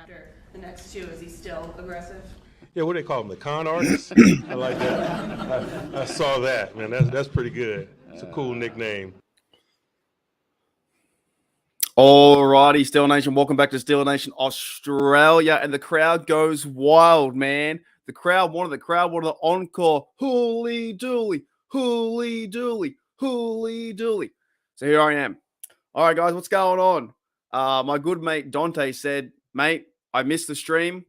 after the next two? Is he still aggressive? Yeah, what do they call them? The con artists? I like that. I saw that, man. That's pretty good. It's a cool nickname. Alrighty, Steeler Nation, welcome back to Steeler Nation Australia, and the crowd goes wild, man. The crowd wanted the encore. Hooly dooly, hooly dooly, hooly dooly. So here I am. All right, guys, what's going on? My good mate Dante said, mate, I missed the stream.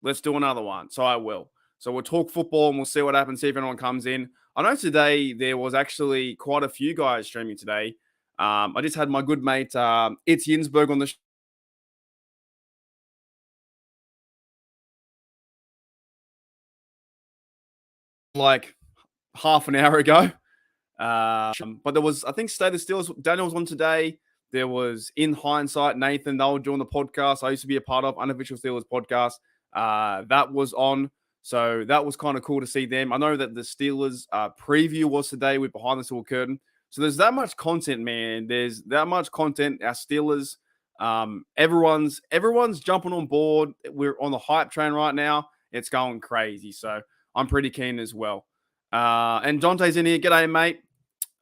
Let's do another one. So I will. So we'll talk football and we'll see what happens, see if anyone comes in. I know today there was actually quite a few guys streaming today. I just had my good mate, It's Yinsberg on the like half an hour ago. But there was, I think, State of Steelers, Daniel was on today. There was In Hindsight, Nathan, they were doing the podcast I used to be a part of, Unofficial Steelers podcast. That was on. So that was kind of cool to see them. I know that the Steelers preview was today with Behind the Steel Curtain. So there's that much content, man. There's that much content. Our Steelers, everyone's jumping on board. We're on the hype train right now. It's going crazy. So I'm pretty keen as well. And Dante's in here. G'day, mate.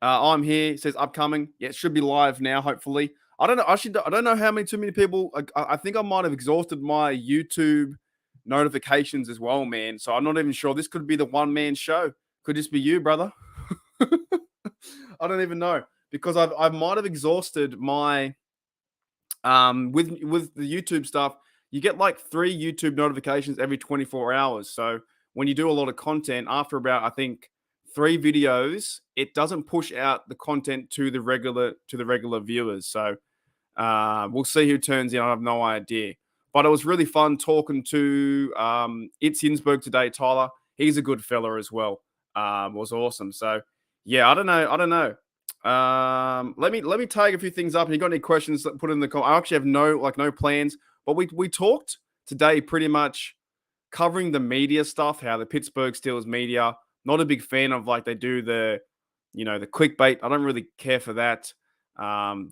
I'm here. It says upcoming. Yeah, it should be live now, hopefully. I don't know. Actually, I don't know how too many people. I think I might have exhausted my YouTube notifications as well, man. So I'm not even sure. This could be the one-man show. Could just be you, brother. I don't even know, because I might have exhausted my with the YouTube stuff. You get like 3 YouTube notifications every 24 hours. So when you do a lot of content, after about, I think, 3 videos, it doesn't push out the content to the regular viewers. So we'll see who turns in. I have no idea. But it was really fun talking to It's Hinsberg today, Tyler. He's a good fella as well. It was awesome. So yeah, I don't know. Let me tag a few things up. If you got any questions, put in the comment. I actually have no plans. But we talked today pretty much covering the media stuff, how the Pittsburgh Steelers media, not a big fan of like they do the clickbait. I don't really care for that.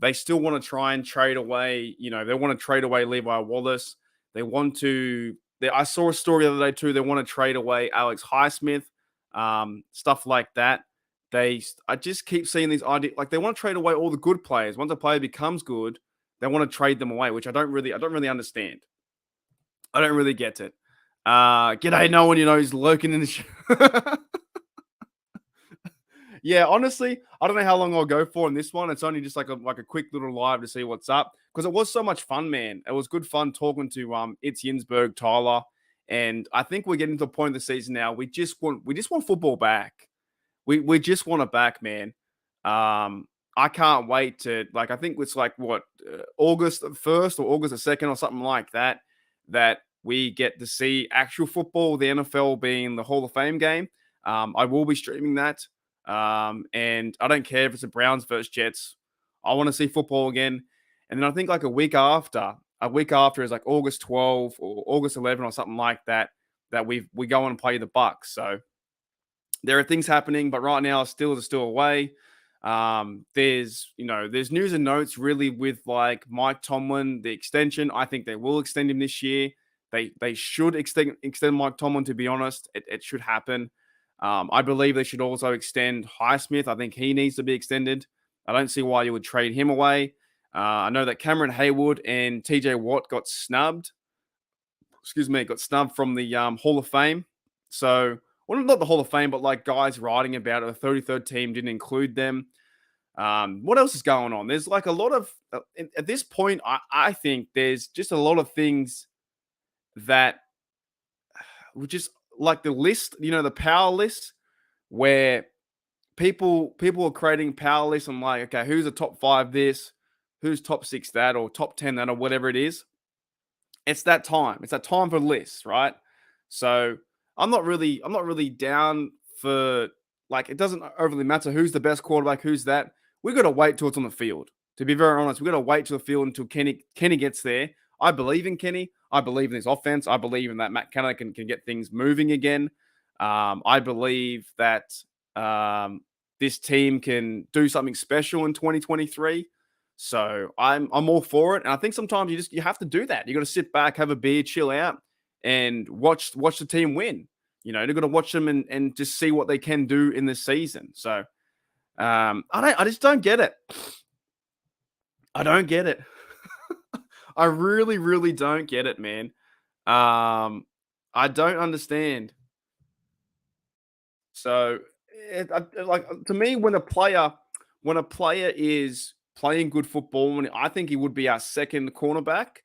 They still want to try and trade away, they want to trade away Levi Wallace. I saw a story the other day too. They want to trade away Alex Highsmith, stuff like that. I just keep seeing these ideas. Like they want to trade away all the good players. Once a player becomes good, they want to trade them away, which I don't really understand. I don't really get it. G'day, no one is lurking in the show. Yeah, honestly, I don't know how long I'll go for in this one. It's only just like a quick little live to see what's up, because it was so much fun, man. It was good fun talking to It's Yinsberg, Tyler, and I think we're getting to the point of the season now. We just want football back. We just want it back, man. I can't wait to, I think it's August 1st or August 2nd or something like that, that we get to see actual football, the NFL being the Hall of Fame game. I will be streaming that. And I don't care if it's the Browns versus Jets. I want to see football again. And then I think like a week after is like August 12 or August 11 or something like that, that we go on and play the Bucks. So there are things happening, but right now Steelers are still away. There's news and notes really with like Mike Tomlin, the extension. I think they will extend him this year. They should extend Mike Tomlin, to be honest. It should happen. I believe they should also extend Highsmith. I think he needs to be extended. I don't see why you would trade him away. I know that Cameron Haywood and TJ Watt got snubbed. Got snubbed from the Hall of Fame. So, well, not the Hall of Fame, but like guys writing about it. The 33rd team didn't include them. What else is going on? There's like a lot of, at this point, I think there's just a lot of things that were just like the list, the power list, where people are creating power lists. I'm like, okay, who's the top 5 this, who's top 6 that, or top 10 that, or whatever it is. It's that time. It's that time for lists, right? So I'm not really down for, like, it doesn't overly matter who's the best quarterback, who's that. We got to wait till it's on the field. To be very honest, we got to wait till the field until Kenny gets there. I believe in Kenny. I believe in his offense. I believe in that Matt Canada can get things moving again. I believe that this team can do something special in 2023. So I'm all for it. And I think sometimes you have to do that. You got to sit back, have a beer, chill out, and watch the team win. You've got to watch them and just see what they can do in this season. So I just don't get it. I don't get it. I really, really don't get it, man. I don't understand. So, to me, when a player is playing good football, and I think he would be our second cornerback.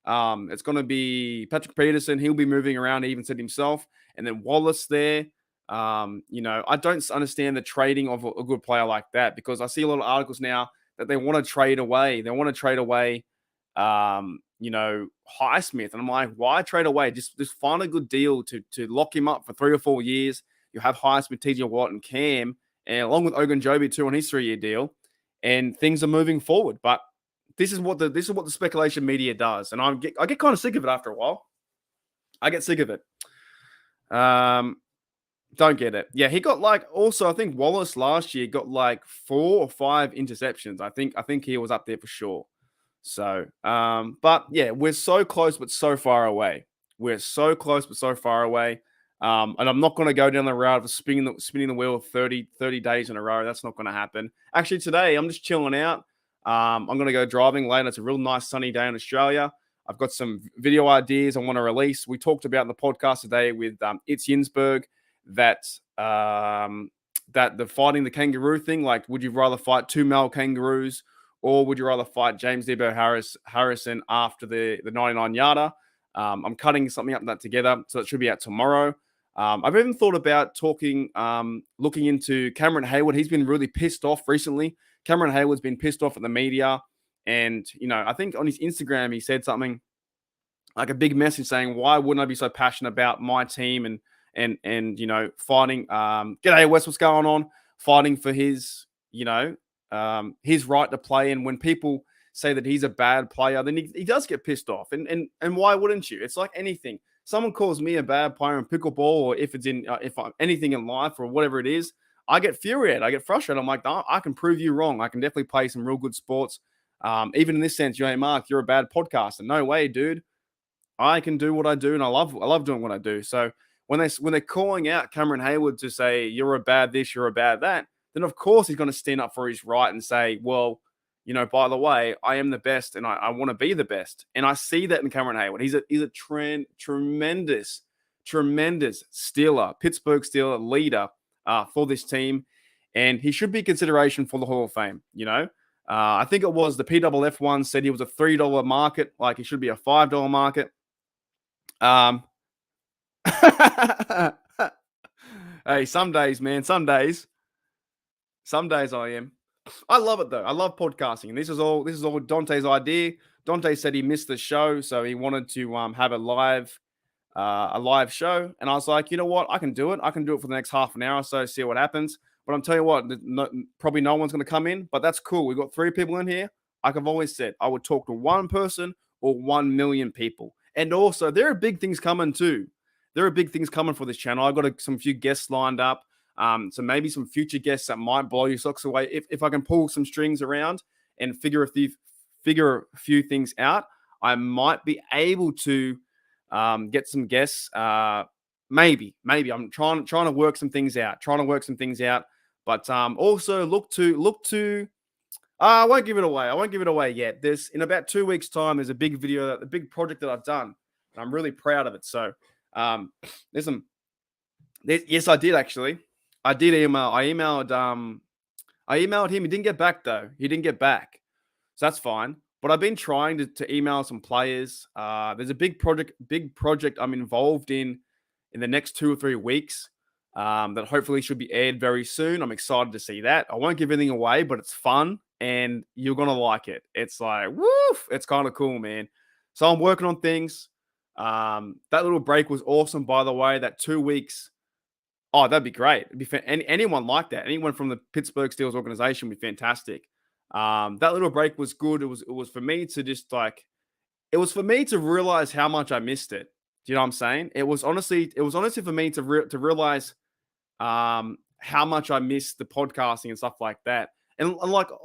It's going to be Patrick Peterson. He'll be moving around. He even said himself, and then Wallace there. I don't understand the trading of a good player like that, because I see a lot of articles now that they want to trade away. They want to trade away, Highsmith, and I'm like, why trade away? Just find a good deal to lock him up for 3 or 4 years. You have Highsmith, TJ Watt, and Cam, and along with Ogunjobi too on his 3-year deal, and things are moving forward. But this is what the speculation media does, and I get kind of sick of it after a while. I get sick of it. Don't get it. Yeah, he got also I think Wallace last year got 4 or 5 interceptions. I think he was up there for sure. So, but yeah, we're so close but so far away. We're so close but so far away. And I'm not going to go down the route of spinning the wheel 30 days in a row. That's not going to happen. Actually, today I'm just chilling out. I'm going to go driving later. It's a real nice sunny day in Australia. I've got some video ideas I want to release. We talked about in the podcast today with It's Yinsberg that the fighting the kangaroo thing. Would you rather fight 2 male kangaroos, or would you rather fight James Debo Harrison after the 99-yarder? I'm cutting something up that together, so it should be out tomorrow. I've even thought about looking into Cameron Hayward. He's been really pissed off recently. Cameron Hayward's been pissed off at the media. And, I think on his Instagram, he said something like a big message saying, why wouldn't I be so passionate about my team and fighting, g'day Wes, what's going on? Fighting for his right to play. And when people say that he's a bad player, then he does get pissed off. And why wouldn't you? It's like anything. Someone calls me a bad player in pickleball, or if it's if I'm anything in life or whatever it is, I get furiated. I get frustrated. I'm like, no, I can prove you wrong. I can definitely play some real good sports. Even in this sense, Mark, you're a bad podcaster. No way, dude. I can do what I do, and I love doing what I do. So when they're calling out Cameron Hayward to say you're a bad this, you're a bad that, then of course he's going to stand up for his right and say, well, by the way, I am the best, and I want to be the best. And I see that in Cameron Hayward. He's a tremendous Steeler, Pittsburgh Steeler leader for this team, and he should be consideration for the Hall of Fame. I think it was the PWF one said he was a $3 market, like he should be a $5 market. Hey, some days, man, some days I am. I love it though. I love podcasting. And this is all Dante's idea. Dante said he missed the show, so he wanted to have a live show. And I was like, you know what? I can do it. I can do it for the next half an hour or so, see what happens. But I'm telling you what, probably no one's going to come in, but that's cool. We've got 3 people in here. Like I've always said, I would talk to 1 person or 1 million people. And also, there are big things coming too. There are big things coming for this channel. I've got some few guests lined up. So maybe some future guests that might blow your socks away. If I can pull some strings around and figure a few things out, I might be able to get some guests. Maybe I'm trying to work some things out. But also look to. I won't give it away yet. There's in about 2 weeks' time. There's a big video, a big project that I've done, and I'm really proud of it. So yes, I did actually. I did email. I emailed him. He didn't get back though. So that's fine. But I've been trying to email some players. There's a big project I'm involved in the next 2 or 3 weeks that hopefully should be aired very soon. I'm excited to see that. I won't give anything away, but it's fun and you're going to like it. It's like, woof. It's kind of cool, man. So I'm working on things. That little break was awesome, by the way. That 2 weeks. Oh, that'd be great. It'd be anyone like that. Anyone from the Pittsburgh Steelers organization would be fantastic. That little break was good. It was for me to just it was for me to realize how much I missed it. Do you know what I'm saying? It was honestly for me to realize how much I missed the podcasting and stuff like that. And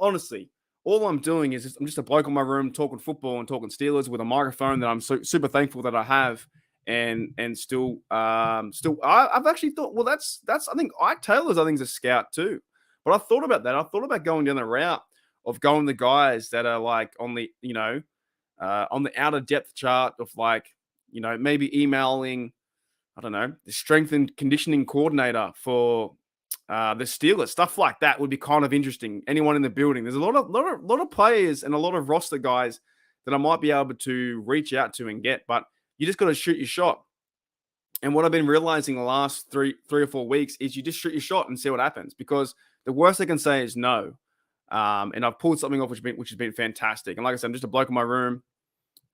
honestly, all I'm doing is I'm just a bloke in my room talking football and talking Steelers with a microphone that I'm super thankful that I have. And still, I've actually thought, well, that's I think Ike Taylor's I think is a scout too. But I thought about that. I thought about going down the route of going the guys that are like on the on the outer depth chart of like maybe emailing, I don't know, the strength and conditioning coordinator for the Steelers. Stuff like that would be kind of interesting. Anyone in the building, there's a lot of players and a lot of roster guys that I might be able to reach out to and get, but you just got to shoot your shot. And what I've been realizing the last three or 4 weeks is you just shoot your shot and see what happens, because the worst they can say is no. And I've pulled something off which has been fantastic. And like I said, I'm just a bloke in my room.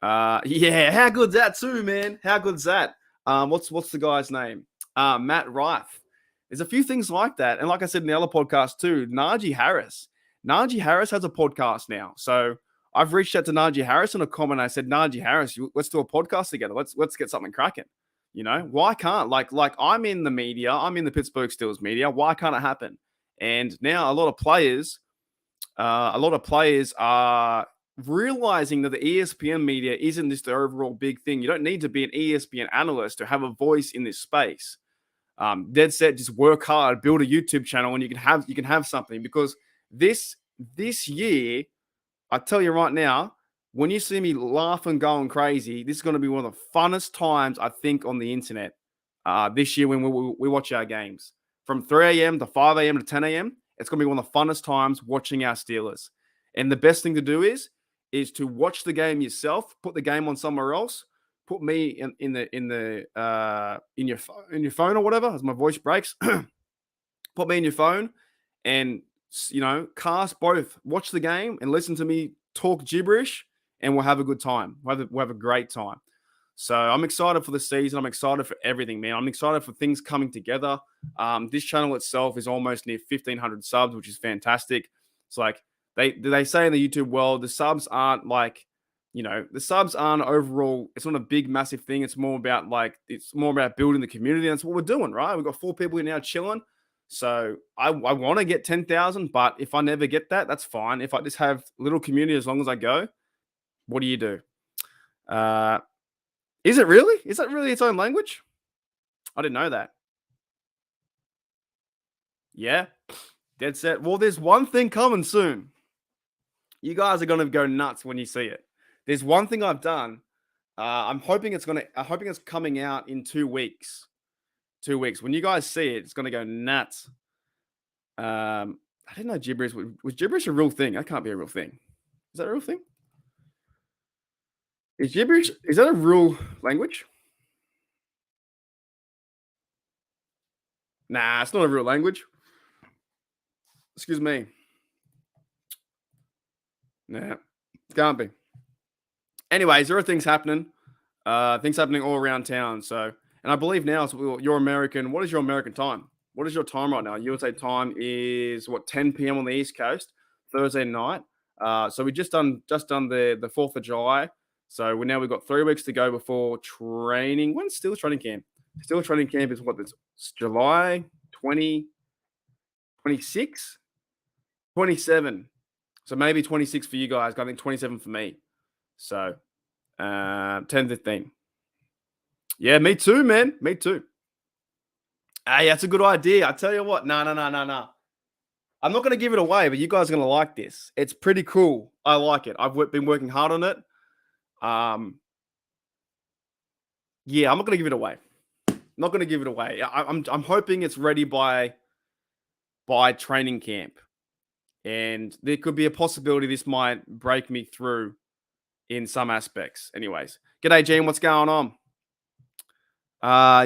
Yeah, how good's that too, man? How good's that? What's the guy's name? Matt Rife. There's a few things like that. And like I said in the other podcast too, Najee Harris. Najee Harris has a podcast now. So I've reached out to Najee Harris in a comment. I said, Najee Harris, let's do a podcast together. Let's get something cracking. Why can't like I'm in the media, I'm in the Pittsburgh Steelers media. Why can't it happen? And now a lot of players are realizing that the ESPN media isn't just the overall big thing. You don't need to be an ESPN analyst to have a voice in this space. Dead set, just work hard, build a YouTube channel, and you can have something. Because this year, I tell you right now, when you see me laughing, going crazy, this is going to be one of the funnest times I think on the internet this year when we watch our games from 3 a.m. to 5 a.m. to 10 a.m. It's going to be one of the funnest times watching our Steelers. And the best thing to do is to watch the game yourself, put the game on somewhere else, put me in your phone or whatever as my voice breaks. Put me in your phone and cast both. Watch the game and listen to me talk gibberish, and we'll have a good time. We'll have a great time. So I'm excited for the season. I'm excited for everything, man. I'm excited for things coming together. This channel itself is almost near 1,500 subs, which is fantastic. It's like they say in the YouTube world, the subs aren't like, the subs aren't overall. It's not a big, massive thing. It's more about building the community. That's what we're doing, right? We've got 4 people here now chilling. So I want to get 10,000, but if I never get that, that's fine. If I just have a little community as long as I go, what do you do? Is it really? Is that really its own language? I didn't know that. Yeah, dead set. Well, there's one thing coming soon. You guys are going to go nuts when you see it. There's one thing I've done. I'm hoping it's coming out in 2 weeks. 2 weeks. When you guys see it, it's going to go nuts. I didn't know gibberish was gibberish a real thing. That can't be a real thing. Is that a real thing? Is that a real language? Nah, it's not a real language. Excuse me. Nah, it can't be. Anyways, there are things happening. Things happening all around town. So, and I believe now you're American. What is your American time? What is your time right now? USA time is 10 p.m. on the East Coast, Thursday night. So we just done the 4th of July. So we've got 3 weeks to go before training. When's still training camp? Still training camp is it's July 20, 26, 27. So maybe 26 for you guys. I think 27 for me. So 10, 15. Yeah, me too, man. Me too. Hey, that's a good idea. I tell you what. No. I'm not going to give it away, but you guys are going to like this. It's pretty cool. I like it. I've been working hard on it. Yeah, I'm not going to give it away. Not going to give it away. I'm hoping it's ready by training camp. And there could be a possibility this might break me through in some aspects. Anyways, g'day, Gene. What's going on?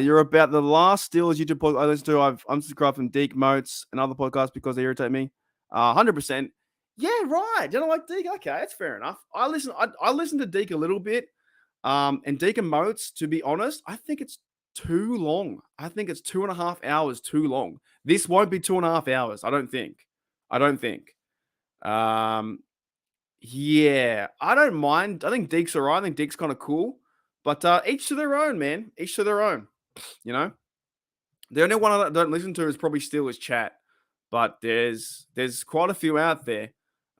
You're about the last Steelers YouTube podcast I listen to. I've unsubscribed from Deke Moats and other podcasts because they irritate me. 100%. Yeah, right. You don't like Deke? Okay, that's fair enough. I listen to Deke a little bit. And Deke and Moats, to be honest, I think it's too long. I think it's 2.5 hours too long. This won't be 2.5 hours. I don't think. Yeah, I don't mind. I think Deke's all right. I think Deke's kind of cool. But each to their own, man. Each to their own. The only one I don't listen to is probably Steelers Chat. But there's quite a few out there.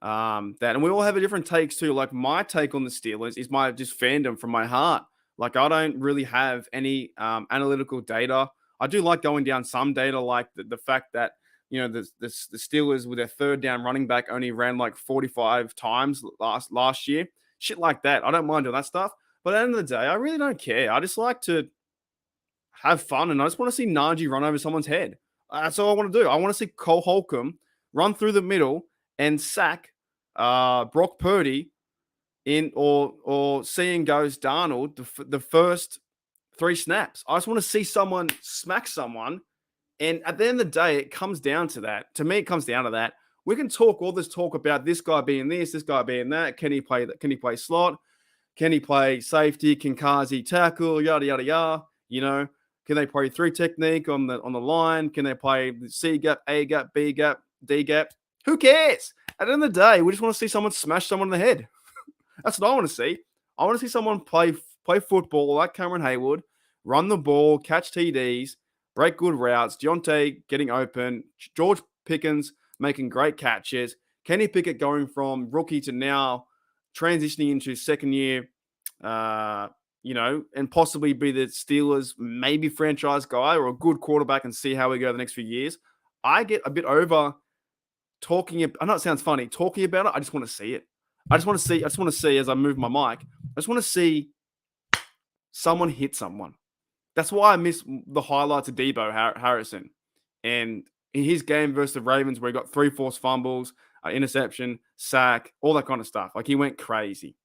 That, and we all have a different takes too. Like my take on the Steelers is my just fandom from my heart. Like I don't really have any analytical data. I do like going down some data, like the fact that the Steelers with their third down running back only ran like 45 times last year. Shit like that. I don't mind doing that stuff. But at the end of the day, I really don't care. I just like to have fun, and I just want to see Najee run over someone's head. That's all I want to do. I want to see Cole Holcomb run through the middle and sack Brock Purdy or seeing goes Darnold the first 3 snaps. I just want to see someone smack someone. And at the end of the day, it comes down to that. To me, it comes down to that. We can talk all this talk about this guy being this guy being that. Can he play that? Can he play slot? Can he play safety? Can Kazi tackle? Yada yada yada. Can they play 3 technique on the line? Can they play C gap, A gap, B gap, D gap? Who cares? At the end of the day, we just want to see someone smash someone in the head. That's what I want to see. I want to see someone play football like Cameron Haywood, run the ball, catch TDs, break good routes, Deontay getting open, George Pickens making great catches, Kenny Pickett going from rookie to now transitioning into second year, and possibly be the Steelers' maybe franchise guy or a good quarterback and see how we go the next few years. I get a bit over talking. I know it sounds funny talking about it. I just want to see it. I just want to see as I move my mic. I just want to see someone hit someone. That's why I miss the highlights of Debo Harrison and in his game versus the Ravens where he got 3 forced fumbles, interception, sack, all that kind of stuff. Like he went crazy.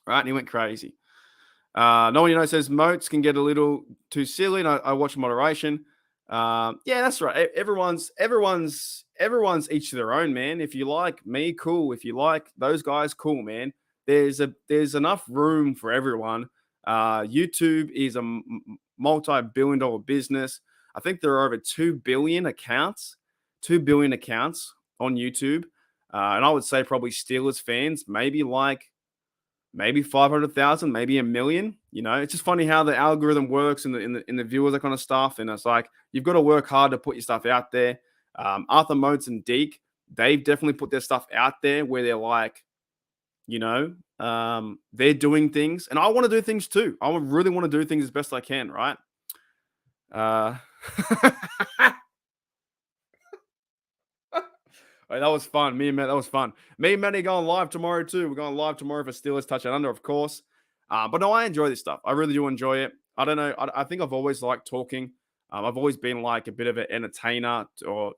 Right? He went crazy. No one says moats can get a little too silly, and I watch moderation. Yeah, that's right. Everyone's each to their own, man. If you like me, cool. If you like those guys, cool, man. There's enough room for everyone. YouTube is a multi-billion-dollar business. I think there are over 2 billion accounts on YouTube, and I would say probably Steelers fans, maybe 500,000, maybe 1 million. It's just funny how the algorithm works in the viewers, that kind of stuff. And it's like you've got to work hard to put your stuff out there. Arthur Motes and Deke, they've definitely put their stuff out there where they're like, they're doing things, and I want to do things too. I really want to do things as best I can, right? Hey, that was fun. That was fun. Me and Manny going live tomorrow too. We're going live tomorrow for Steelers Touchdown Under, of course. But no, I enjoy this stuff. I really do enjoy it. I don't know. I think I've always liked talking. I've always been like a bit of an entertainer, or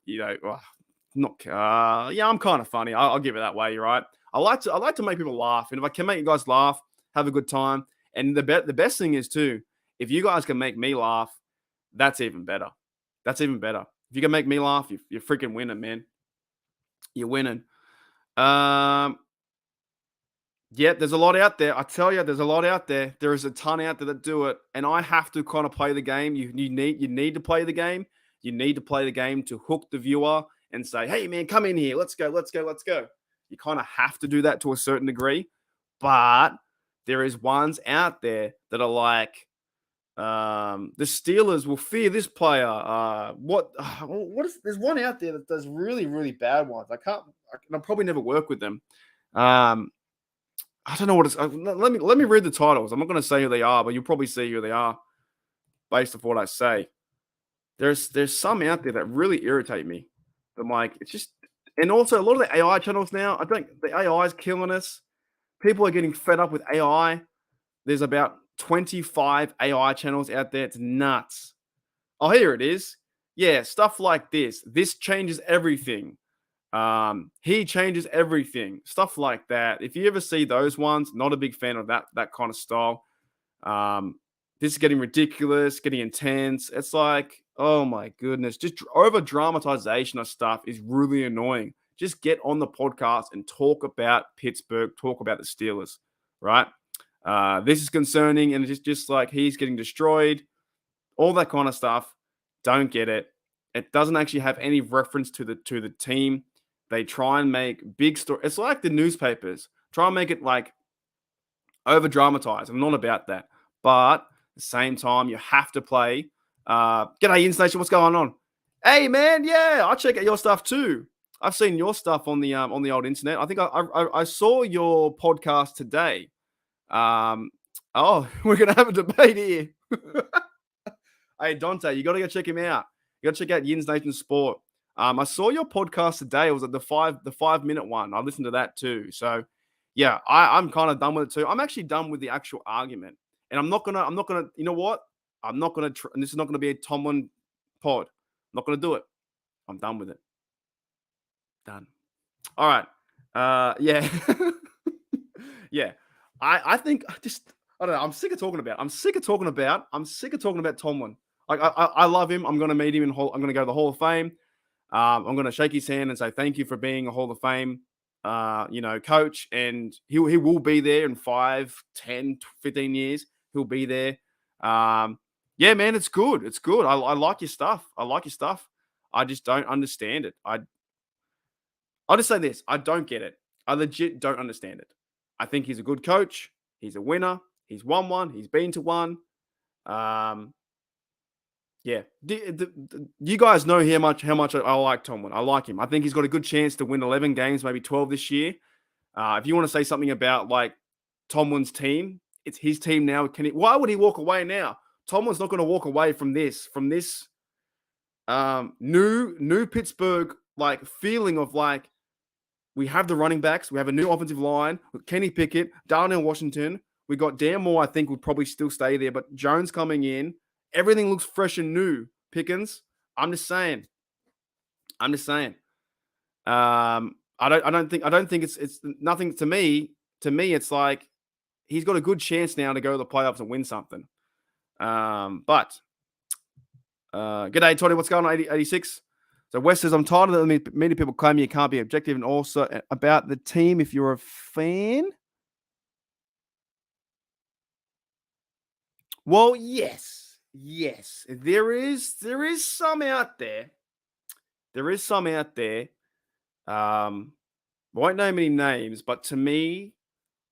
not. Yeah, I'm kind of funny. I'll give it that way, right? I like to make people laugh, and if I can make you guys laugh, have a good time. And the best thing is too, if you guys can make me laugh, that's even better. That's even better. If you can make me laugh, you're freaking winning, man. You're winning. Yeah, there's a lot out there. I tell you, there's a lot out there. There is a ton out there that do it, and I have to kind of play the game. You need to play the game. You need to play the game to hook the viewer and say, "Hey, man, come in here. Let's go. You kind of have to do that to a certain degree, but there is ones out there that are like, the Steelers will fear this player. What is? There's one out there that does really, really bad ones. I'll probably never work with them. I don't know what it's. Let me read the titles. I'm not going to say who they are, but you'll probably see who they are based off what I say. There's some out there that really irritate me. I'm like, it's just, and also a lot of the AI channels now. I think the AI is killing us. People are getting fed up with AI. There's about 25 AI channels out there. It's nuts. Oh, here it is. Yeah, stuff like this. This changes everything. He changes everything. Stuff like that. If you ever see those ones, not a big fan of that kind of style. This is getting ridiculous, getting intense. It's like, oh my goodness, just over dramatization of stuff is really annoying. Just get on the podcast and talk about Pittsburgh, talk about the Steelers, right? This is concerning, and it's just like he's getting destroyed, all that kind of stuff. Don't get it. It doesn't actually have any reference to the team. They try and make big story. It's like the newspapers try and make it like over dramatized. I'm not about that, but at the same time, you have to play. G'day, Instation. What's going on? Hey, man. Yeah, I check out your stuff too. I've seen your stuff on the old internet. I think I saw your podcast today. Oh, we're gonna have a debate here. Hey Dante, you gotta go check him out. You gotta check out Yins Nation Sport. I saw your podcast today. It was the 5 minute one. I listened to that too. So yeah, I'm kind of done with it too. I'm actually done with the actual argument, and I'm not gonna. You know what? I'm not gonna. And this is not gonna be a Tomlin pod. I'm not gonna do it. I'm done with it. Done. All right. Yeah. Yeah. I think I don't know. I'm sick of talking about. I'm sick of talking about Tomlin. Like I love him. I'm gonna meet him I'm gonna go to the Hall of Fame. I'm gonna shake his hand and say thank you for being a Hall of Fame coach. And he will be there in 5, 10, 15 years. He'll be there. Yeah, man, it's good. It's good. I like your stuff. I just don't understand it. I'll just say this. I don't get it. I legit don't understand it. I think he's a good coach. He's a winner. He's won one. He's been to one. Yeah. You guys know how much I like Tomlin. I like him. I think he's got a good chance to win 11 games, maybe 12 this year. If you want to say something about like Tomlin's team, it's his team now. Why would he walk away now? Tomlin's not going to walk away from this new Pittsburgh like feeling of like we have the running backs, we have a new offensive line with Kenny Pickett, Darnell Washington. We got Dan Moore, I think would probably still stay there, but Jones coming in. Everything looks fresh and new. Pickens. I'm just saying. I don't think it's nothing to me. To me, it's like he's got a good chance now to go to the playoffs and win something. But g'day, Tony. What's going on? 86. So West says, I'm tired of many people claiming you can't be objective, and also about the team if you're a fan. Well, yes. There is some out there. Won't name any names, but to me,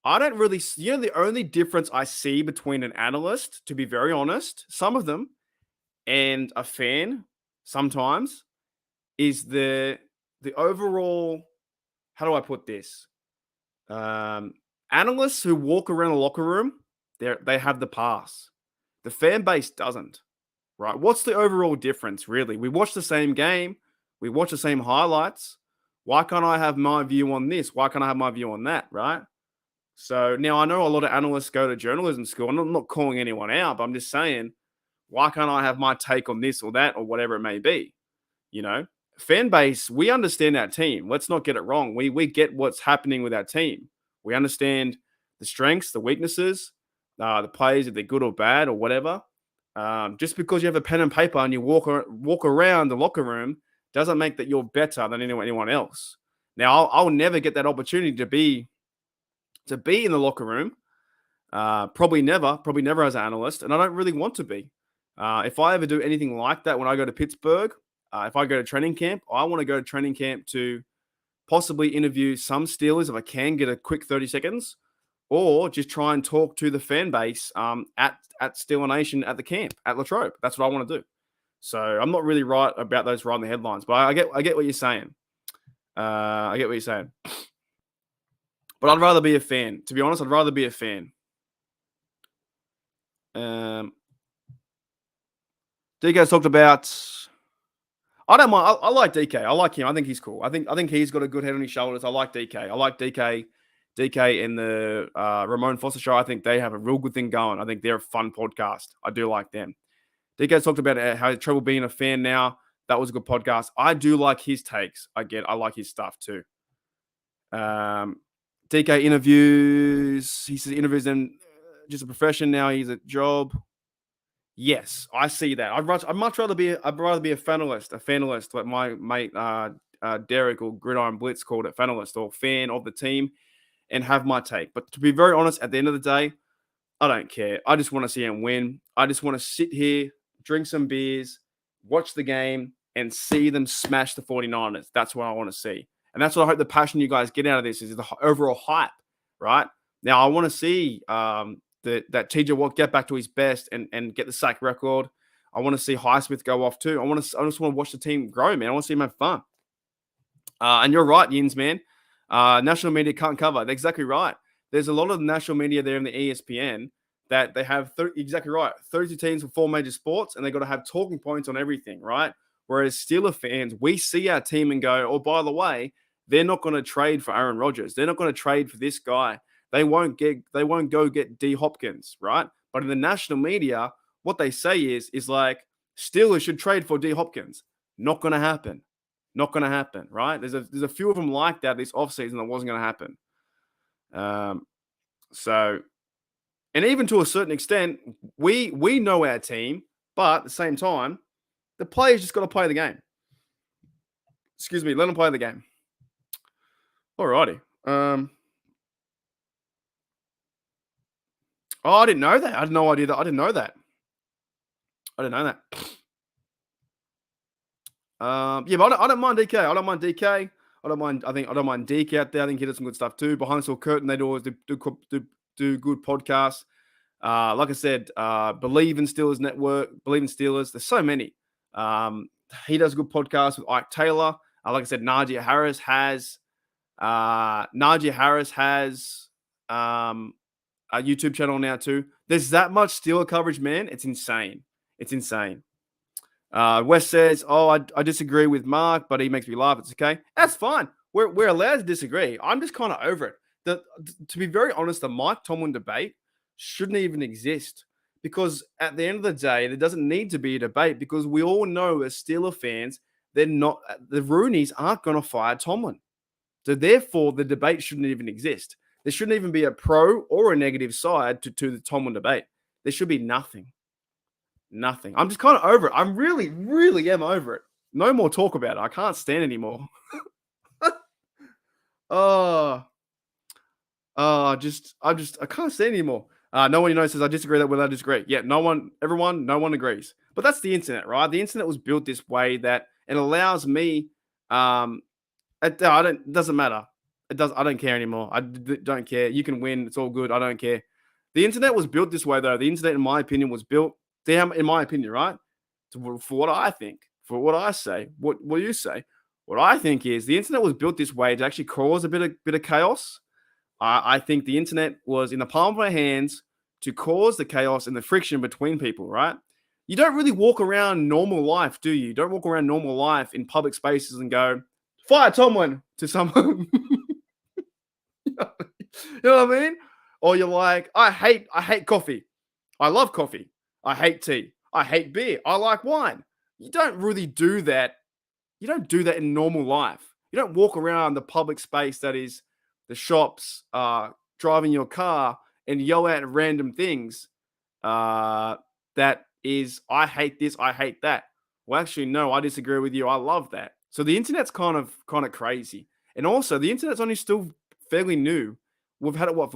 I don't really. The only difference I see between an analyst, to be very honest, some of them, and a fan, sometimes, is the overall. How do I put this? Analysts who walk around the locker room, they have the pass. The fan base doesn't, right? What's the overall difference, really? We watch the same game. We watch the same highlights. Why can't I have my view on this? Why can't I have my view on that, right? So now I know a lot of analysts go to journalism school, and I'm not calling anyone out, but I'm just saying, why can't I have my take on this or that or whatever it may be? Fan base, we understand our team. Let's not get it wrong. We get what's happening with our team. We understand the strengths, the weaknesses, the players, if they're good or bad or whatever. Just because you have a pen and paper and you walk around the locker room doesn't make that you're better than anyone else. Now, I'll never get that opportunity to be in the locker room. Probably never as an analyst, and I don't really want to be. If I ever do anything like that when I go to Pittsburgh, if I go to training camp, I want to go to training camp to possibly interview some Steelers if I can get a quick 30 seconds, or just try and talk to the fan base at Steeler Nation at the camp at Latrobe. That's what I want to do. So I'm not really right about those writing the headlines, but I get what you're saying. I get what you're saying. But I'd rather be a fan. To be honest, I'd rather be a fan. DK's talked about. I don't mind. I like DK. I like him. I think he's cool. I think he's got a good head on his shoulders. I like DK. I like DK. DK and the Ramon Foster show. I think they have a real good thing going. I think they're a fun podcast. I do like them. DK's talked about how he had trouble being a fan now. That was a good podcast. I do like his takes. I like his stuff too. DK interviews. He says interviews them just a profession now. He's a job. Yes, I see that. I'd much rather be a fanalist, like my mate Derek or Gridiron Blitz called it, fanalist or fan of the team, and have my take. But to be very honest, at the end of the day, I don't care. I just want to see him win. I just want to sit here, drink some beers, watch the game, and see them smash the 49ers. That's what I want to see. And that's what I hope the passion you guys get out of this is the overall hype, right? Now, I want to see that TJ Watt get back to his best and get the sack record. I want to see Highsmith go off too. I just want to watch the team grow, man. I want to see him have fun. And you're right, Yins, man. National media can't cover. They're exactly right. There's a lot of national media there in the ESPN that they have, exactly right, 32 teams with 4 major sports, and they got to have talking points on everything, right? Whereas Steeler fans, we see our team and go, oh, by the way, they're not going to trade for Aaron Rodgers. They're not going to trade for this guy. They won't go get D Hopkins, right? But in the national media, what they say is like, Steelers should trade for D Hopkins. Not going to happen. Not going to happen, right? There's a few of them like that this offseason that wasn't going to happen. So, and even to a certain extent, we know our team, but at the same time, the players just got to play the game. Excuse me, let them play the game. Alrighty. Oh, I didn't know that. I had no idea that. I didn't know that. Yeah, but I don't mind DK. I don't mind DK. I don't mind Deke out there. I think he does some good stuff too. Behind the curtain, they always do good podcasts. Like I said, Believe in Steelers Network, Believe in Steelers. There's so many. He does a good podcast with Ike Taylor. Like I said, Najee Harris has a YouTube channel now too. There's that much Steeler coverage, man. It's insane. Wes says, "Oh, I disagree with Mark, but he makes me laugh. It's okay. That's fine. We're allowed to disagree. I'm just kind of over it. To be very honest, the Mike Tomlin debate shouldn't even exist because at the end of the day, there doesn't need to be a debate because we all know as Steeler fans, the Rooneys aren't going to fire Tomlin. So therefore, the debate shouldn't even exist. There shouldn't even be a pro or a negative side to the Tomlin debate. There should be nothing. Nothing. I'm just kind of over it. I'm really, really am over it. No more talk about it. I can't stand anymore. I can't stand anymore. No one says I disagree that with I disagree. Yeah, no one agrees. But that's the internet, right? The internet was built this way that it allows me. It doesn't matter. I don't care anymore. I don't care. You can win. It's all good. I don't care. The internet was built this way, though. The internet, in my opinion, was built. In my opinion, right? For what I think, for what I say, what you say, what I think is the internet was built this way to actually cause a bit of chaos. I think the internet was in the palm of our hands to cause the chaos and the friction between people, right? You don't really walk around normal life, do you? You don't walk around normal life in public spaces and go, fire Tomlin to someone. You know what I mean? Or you're like, I hate coffee. I love coffee. I hate tea. I hate beer. I like wine. You don't really do that. You don't do that in normal life. You don't walk around the public space that is the shops, driving your car and yell out random things. That is, I hate this, I hate that. Well, actually, no, I disagree with you. I love that. So the internet's kind of crazy. And also, the internet's only still fairly new. We've had it, for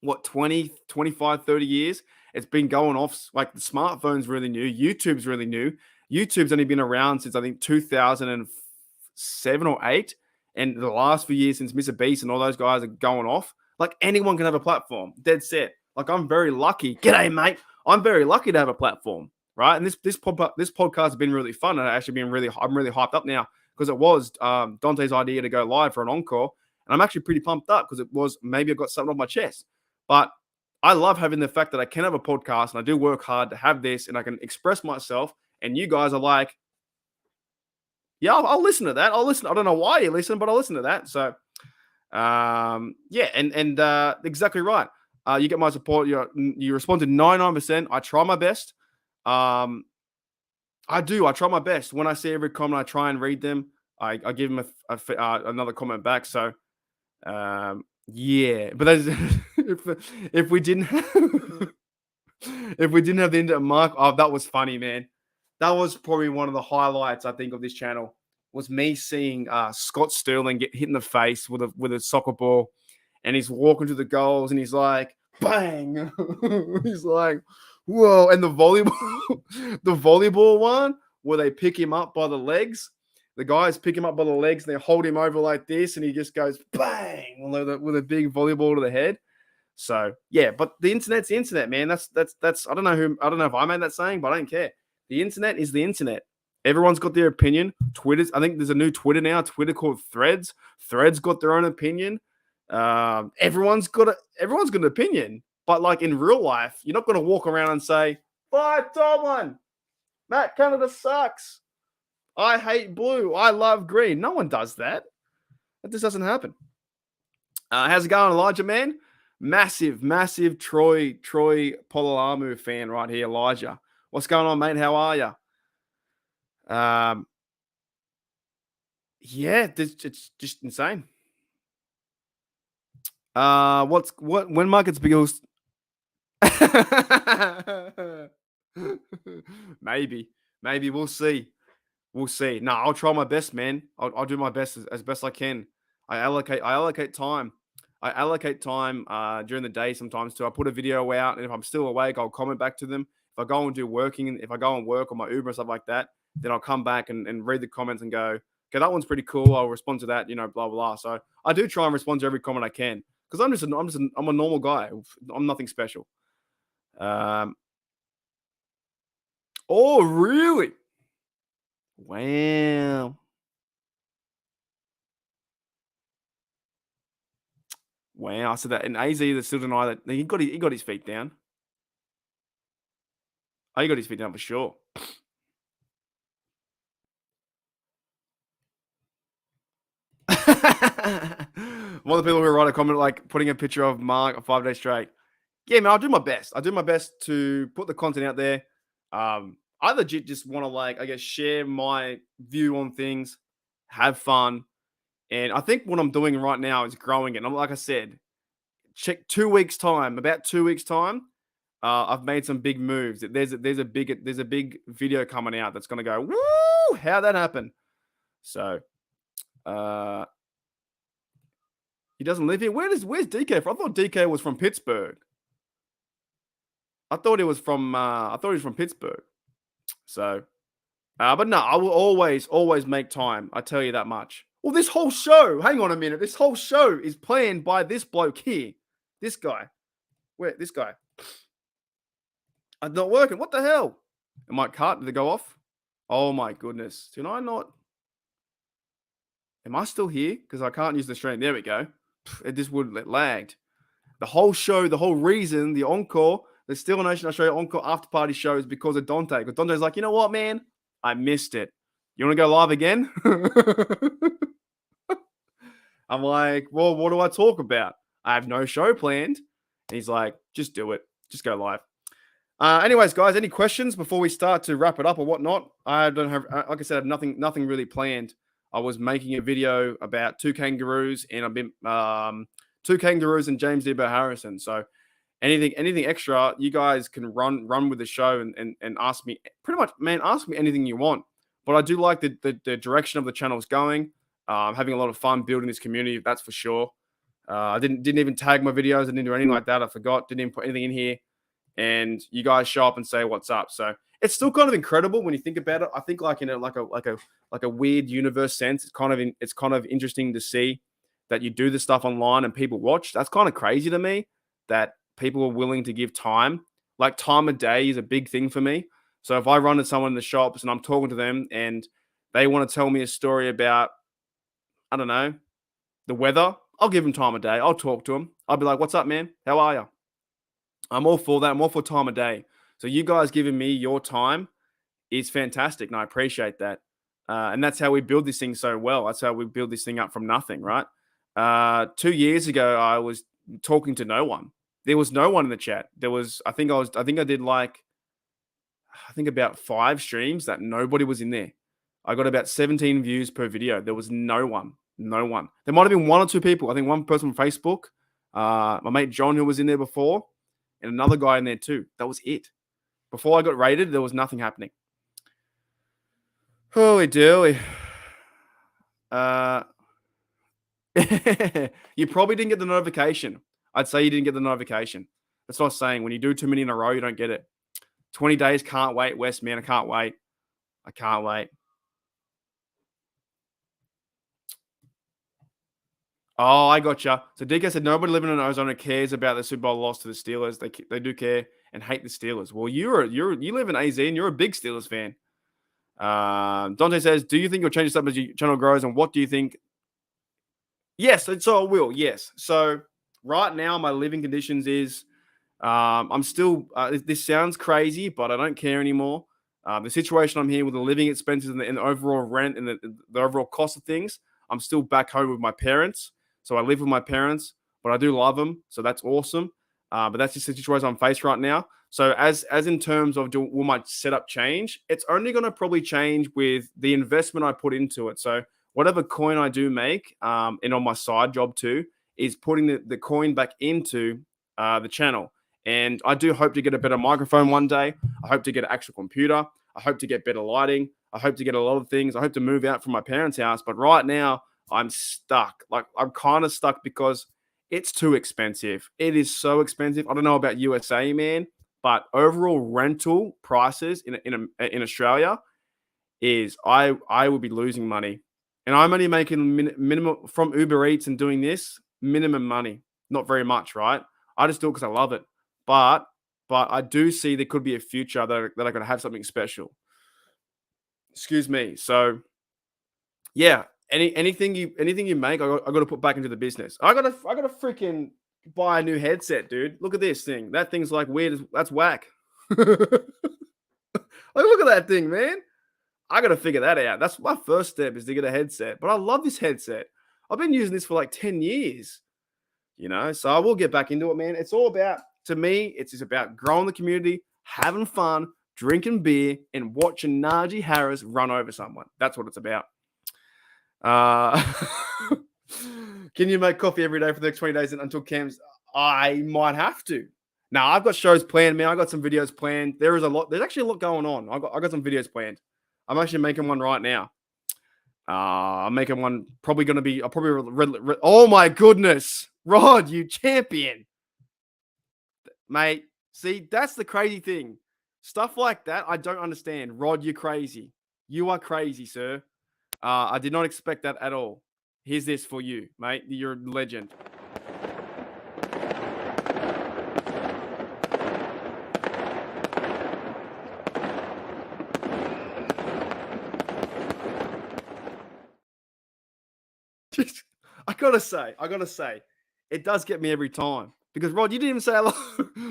what, 25, 30 years. It's been going off. Like the smartphone's really new. YouTube's really new. YouTube's only been around since I think 2007 or 8. And the last few years since Mr. Beast and all those guys are going off. Like anyone can have a platform. Dead set. Like I'm very lucky. G'day, mate. I'm very lucky to have a platform, right? And this podcast has been really fun. And I'm really hyped up now because it was Dante's idea to go live for an encore. And I'm actually pretty pumped up because it was maybe I got something off my chest. But I love having the fact that I can have a podcast and I do work hard to have this and I can express myself. And you guys are like, yeah, I'll listen to that. I'll listen. I don't know why you listen, but I'll listen to that. So, yeah, and exactly right. You get my support. You respond to 99%. I try my best. I do. I try my best. When I see every comment, I try and read them. I give them another comment back. So, yeah. But if we didn't have, if we didn't have the internet, Mark, that was funny, man. That was probably one of the highlights, I think, of this channel was me seeing Scott Sterling get hit in the face with a soccer ball, and he's walking to the goals, and he's like, bang! He's like, whoa! And the volleyball one where they pick him up by the legs, the guys pick him up by the legs and they hold him over like this, and he just goes bang with a big volleyball to the head. So yeah, but the internet's the internet, man. That's I don't know if I made that saying, but I don't care. The internet is the internet. Everyone's got their opinion. I think there's a new Twitter now. Twitter called Threads. Threads got their own opinion. Everyone's got an opinion. But like in real life, you're not going to walk around and say, "Bye, Tomlin. Matt Canada sucks. I hate blue. I love green." No one does that. That just doesn't happen. How's it going, Elijah, man? Massive Troy Polalamu fan right here, Elijah. What's going on, mate? How are you? Yeah, it's just insane. When markets begins? Maybe we'll see. We'll see. No, I'll try my best, man. I'll do my best as best I can. I allocate time. I allocate time during the day sometimes too. I put a video out, and if I'm still awake, I'll comment back to them. If I go and work on my Uber and stuff like that, then I'll come back and read the comments and go, okay, that one's pretty cool. I'll respond to that, blah blah blah. So I do try and respond to every comment I can because I'm a normal guy. I'm nothing special. Oh really? Wow. Wow. So that in AZ that still deny that he got his feet down. Oh, he got his feet down for sure. One of the people who write a comment like putting a picture of Mark 5 days straight. Yeah, man, I'll do my best. I do my best to put the content out there. I legit just want to share my view on things, have fun. And I think what I'm doing right now is growing it. And I'm like I said, check 2 weeks time, about 2 weeks time. I've made some big moves. There's a big video coming out that's gonna go, woo, how'd that happen? So he doesn't live here. Where's DK from? I thought DK was from Pittsburgh. I thought he was from Pittsburgh. So but no, I will always make time. I tell you that much. Well, this whole show, hang on a minute. This whole show is planned by this bloke here. This guy. Where this guy? I'm not working. What the hell? Am I cut? Did it go off? Oh my goodness. Did I not? Am I still here? Because I can't use the stream. There we go. It lagged. The whole show, the whole reason, the encore, the Steel Nation Australia encore after party show is because of Dante. Because Dante's like, you know what, man? I missed it. You want to go live again? I'm like, well, what do I talk about? I have no show planned. And he's like, just do it. Just go live. Anyways, guys, any questions before we start to wrap it up or whatnot? I don't have, like I said, I have nothing really planned. I was making a video about two kangaroos, and I've been two kangaroos and James Debo Harrison. So anything extra, you guys can run with the show and ask me pretty much, man, ask me anything you want. But I do like the direction of the channel is going. Having a lot of fun building this community, that's for sure. I didn't even tag my videos. I didn't do anything like that. I forgot. Didn't even put anything in here. And you guys show up and say what's up. So it's still kind of incredible when you think about it. I think like in a weird universe sense, it's kind of interesting to see that you do this stuff online and people watch. That's kind of crazy to me that people are willing to give time. Like time of day is a big thing for me. So if I run to someone in the shops and I'm talking to them and they want to tell me a story about, I don't know, the weather, I'll give them time of day. I'll talk to them. I'll be like, what's up, man? How are you? I'm all for that. I'm all for time of day. So you guys giving me your time is fantastic, and I appreciate that. And that's how we build this thing so well. That's how we build this thing up from nothing, right? 2 years ago, I was talking to no one. There was no one in the chat. I think I did about 5 streams that nobody was in there. I got about 17 views per video. There was no one. There might have been 1 or 2 people. I think one person from Facebook, my mate John, who was in there before, and another guy in there too. That was it. Before I got raided, there was nothing happening. Holy dooly. You probably didn't get the notification. I'd say you didn't get the notification. That's what I was saying. When you do too many in a row, you don't get it. 20 days, can't wait, West, man. I can't wait. Oh, I gotcha. So DK said nobody living in Arizona cares about the Super Bowl loss to the Steelers. They do care and hate the Steelers. Well, you live in AZ and you're a big Steelers fan. Dante says, do you think you'll change this up as your channel grows? And what do you think? Yes, so it will. Yes. So right now, my living conditions is I'm still, this sounds crazy, but I don't care anymore. The situation I'm here with the living expenses and the overall rent and the overall cost of things, I'm still back home with my parents. So I live with my parents, but I do love them. So that's awesome. But that's just the situation I'm faced right now. So as in terms of will my setup change? It's only going to probably change with the investment I put into it. So whatever coin I do make, and on my side job too, is putting the coin back into the channel. And I do hope to get a better microphone one day. I hope to get an actual computer. I hope to get better lighting. I hope to get a lot of things. I hope to move out from my parents' house. But right now, I'm stuck. Like, I'm kind of stuck because it's too expensive. It is so expensive. I don't know about USA, man, but overall rental prices in Australia is I would be losing money. And I'm only making minimum from Uber Eats and doing this minimum money. Not very much, right? I just do it because I love it. But I do see there could be a future that I could have something special. Excuse me. So yeah, anything you make, I got to put back into the business. I got to freaking buy a new headset, dude. Look at this thing. That thing's like weird. That's whack. Like, look at that thing, man. I got to figure that out. That's my first step, is to get a headset. But I love this headset. I've been using this for like 10 years. So I will get back into it, man. It's all about, to me, it's just about growing the community, having fun, drinking beer, and watching Najee Harris run over someone. That's what it's about. Can you make coffee every day for the next 20 days until camps? I might have to. Now, I've got shows planned, man. I got some videos planned. There's actually a lot going on. I got some videos planned. I'm actually making one right now. I'm making one. Probably going to be. Oh my goodness, Rod, you champion, mate. See, that's the crazy thing. Stuff like that, I don't understand. Rod, you're crazy. You are crazy, sir. I did not expect that at all. Here's this for you, mate. You're a legend. I gotta say, it does get me every time. Because Rod, you didn't even say hello.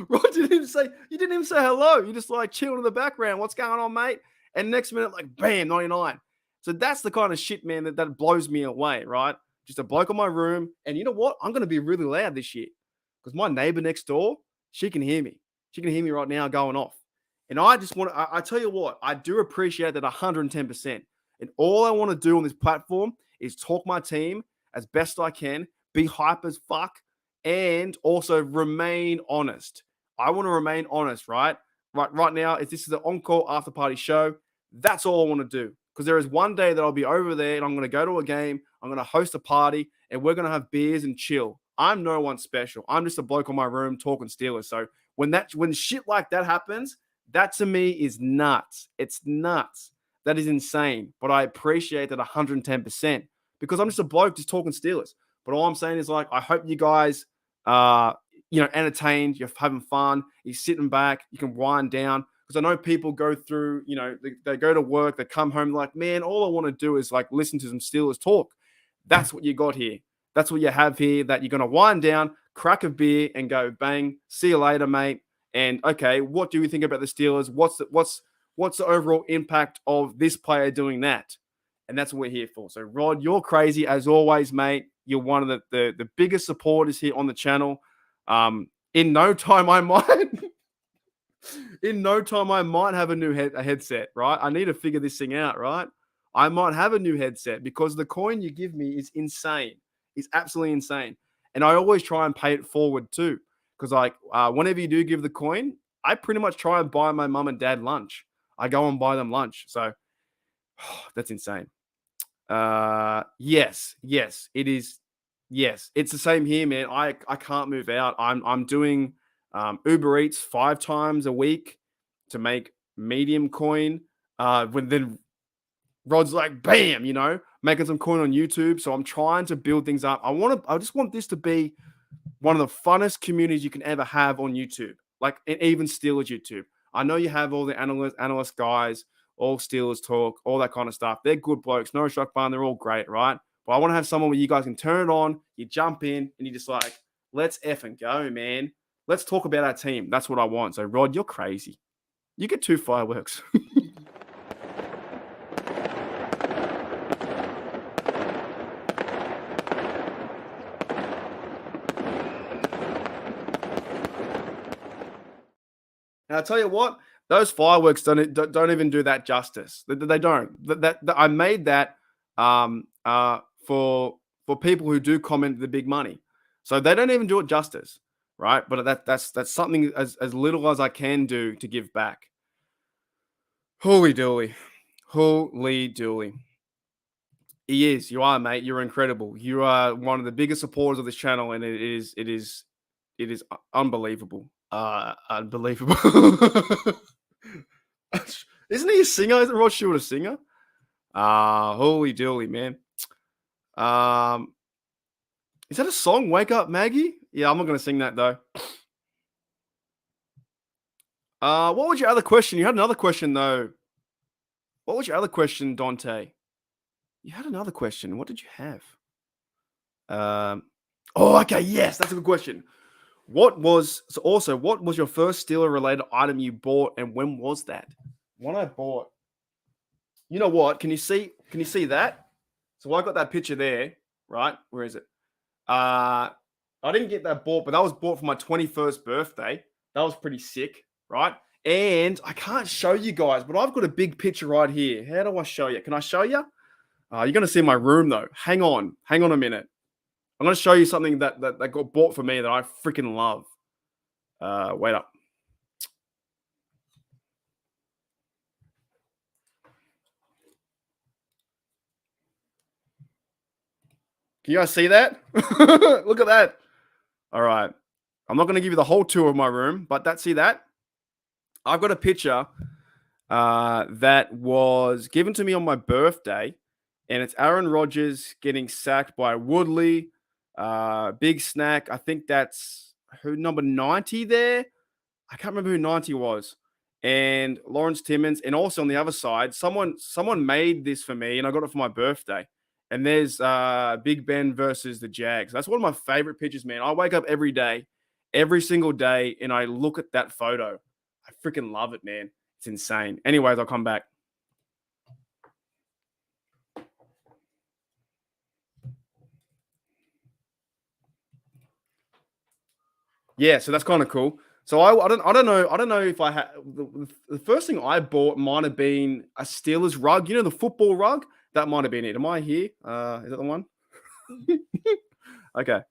Rod, you didn't even say hello. You just like chilling in the background. What's going on, mate? And next minute, like, bam, 99. So that's the kind of shit, man, that blows me away, right? Just a bloke on my room. And you know what? I'm going to be really loud this year. Because my neighbor next door, she can hear me. She can hear me right now going off. And I just want to, I tell you what, I do appreciate that 110%. And all I want to do on this platform is talk my team as best I can, be hype as fuck, and also remain honest. I want to remain honest, right? Right now, if this is the Encore after party show, that's all I want to do. Because there is one day that I'll be over there and I'm going to go to a game, I'm going to host a party, and we're going to have beers and chill. I'm no one special. I'm just a bloke on my room talking Steelers. So when shit like that happens, that to me is nuts. It's nuts. That is insane. But I appreciate that 110% because I'm just a bloke just talking Steelers. But all I'm saying is, like, I hope you guys entertained, you're having fun, you're sitting back, you can wind down. Because I know people go through, they go to work, they come home like, man, all I want to do is like listen to some Steelers talk. That's what you got here. That's what you have here, that you're going to wind down, crack a beer and go, bang, see you later, mate. And okay, what do we think about the Steelers? What's the overall impact of this player doing that? And that's what we're here for. So, Rod, you're crazy as always, mate. You're one of the biggest supporters here on the channel. In no time, I might have a new headset, right? I need to figure this thing out, right? I might have a new headset because the coin you give me is insane. It's absolutely insane. And I always try and pay it forward too. Because whenever you do give the coin, I pretty much try and buy my mum and dad lunch. I go and buy them lunch. So that's insane. Yes, it is. Yes, it's the same here, man. I can't move out. I'm doing Uber Eats 5 times a week to make medium coin. Then Rod's like, bam, making some coin on YouTube. So I'm trying to build things up. I just want this to be one of the funnest communities you can ever have on YouTube, like even Steelers YouTube. I know you have all the analyst guys, all Steelers talk, all that kind of stuff. They're good blokes, no shock barn. They're all great, right? But I want to have someone where you guys can turn it on, you jump in, and you just like, let's effing go, man. Let's talk about our team. That's what I want. So, Rod, you're crazy. You get 2 fireworks. And I'll tell you what, those fireworks don't even do that justice. They don't. I made that for people who do comment the big money, so they don't even do it justice, right? But that's something as little as I can do to give back. Holy dooly. He is. You are, mate. You're incredible. You are one of the biggest supporters of this channel, and it is unbelievable. Unbelievable. Isn't he a singer? Isn't Rod Stewart a singer? Holy dooly, man. Is that a song? Wake Up Maggie? Yeah, I'm not gonna sing that though. What was your other question? You had another question though. What was your other question, Dante? You had another question. What did you have? Okay, yes, that's a good question. What was your first Steeler related item you bought, and when was that? One I bought. You know what? Can you see that? So I got that picture there, right? Where is it? I didn't get that bought, but that was bought for my 21st birthday. That was pretty sick, right? And I can't show you guys, but I've got a big picture right here. How do I show you? Can I show you? You're going to see my room though. Hang on a minute. I'm going to show you something that got bought for me that I freaking love. Wait up. Can you guys see that? Look at that. All right. I'm not going to give you the whole tour of my room, but see that? I've got a picture that was given to me on my birthday, and it's Aaron Rodgers getting sacked by Woodley. Big Snack. I think that's who number 90 there. I can't remember who 90 was. And Lawrence Timmons. And also on the other side, someone made this for me, and I got it for my birthday. And there's Big Ben versus the Jags. That's one of my favorite pictures, man. I wake up every day, every single day, and I look at that photo. I freaking love it, man. It's insane. Anyways, I'll come back. Yeah, so that's kind of cool. So I don't know if I had the first thing I bought might have been a Steelers rug. You know, the football rug? That might have been it. Am I here? Is that the one? Okay.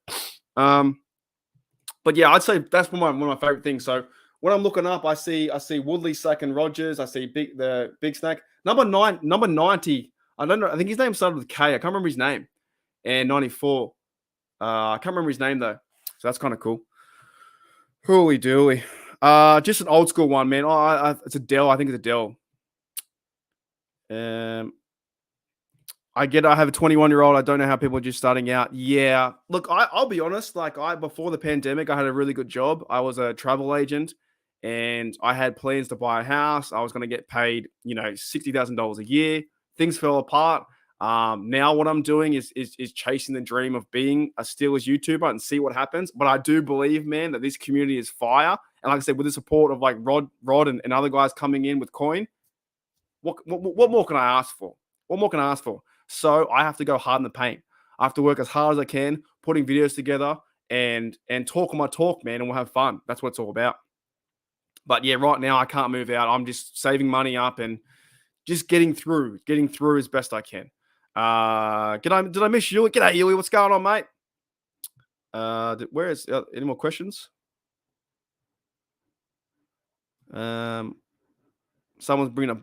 But yeah, I'd say that's one of my favorite things. So when I'm looking up, I see Woodley sacking Rodgers. I see the big snack. Number 90. I don't know. I think his name started with K. I can't remember his name. And 94. I can't remember his name though. So that's kind of cool. Holy dooly. Just an old school one, man. It's a Dell. I think it's a Dell. I have a 21-year-old. I don't know how people are just starting out. Yeah. Look, I'll be honest. Before the pandemic, I had a really good job. I was a travel agent, and I had plans to buy a house. I was going to get paid, $60,000 a year. Things fell apart. Now what I'm doing is chasing the dream of being a Steelers YouTuber and see what happens. But I do believe, man, that this community is fire. And like I said, with the support of like Rod and other guys coming in with Coin, what more can I ask for? What more can I ask for? So I have to go hard in the paint. I have to work as hard as I can, putting videos together and talk my talk, man, and we'll have fun. That's what it's all about. But yeah, right now I can't move out. I'm just saving money up and just getting through as best I can. Did I miss Yuli? G'day, Yuli. What's going on, mate? Where is any more questions? Someone's bringing up.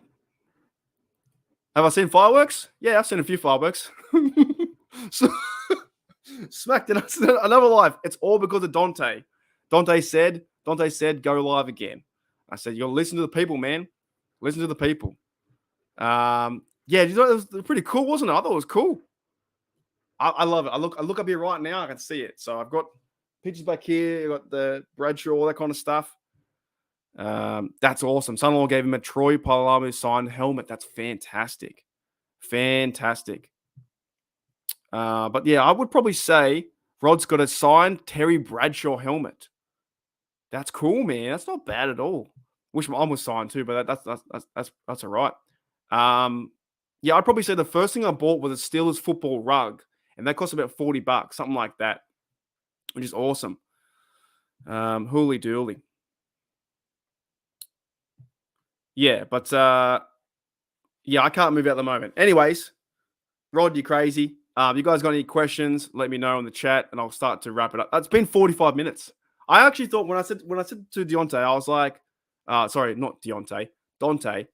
Have I seen fireworks? Yeah, I've seen a few fireworks. So, smacked in another live. It's all because of Dante. Dante said, go live again. I said, you gotta listen to the people, man. Listen to the people. Yeah, it was pretty cool, wasn't it? I thought it was cool. I love it. I look up here right now. I can see it. So I've got pictures back here. I got the Bradshaw, all that kind of stuff. That's awesome. Son-in-law gave him a Troy Polamalu signed helmet. That's fantastic. Fantastic. But yeah, I would probably say Rod's got a signed Terry Bradshaw helmet. That's cool, man. That's not bad at all. Wish mine was signed too, but that's all right. Yeah, I'd probably say the first thing I bought was a Steelers football rug, and that cost about $40, something like that, which is awesome. Hooly dooly. Yeah, but yeah, I can't move out at the moment. Anyways, Rod, you crazy. You guys got any questions? Let me know in the chat, and I'll start to wrap it up. It's been 45 minutes. I actually thought when I said to Deontay, I was like, sorry, not Deontay, Dante.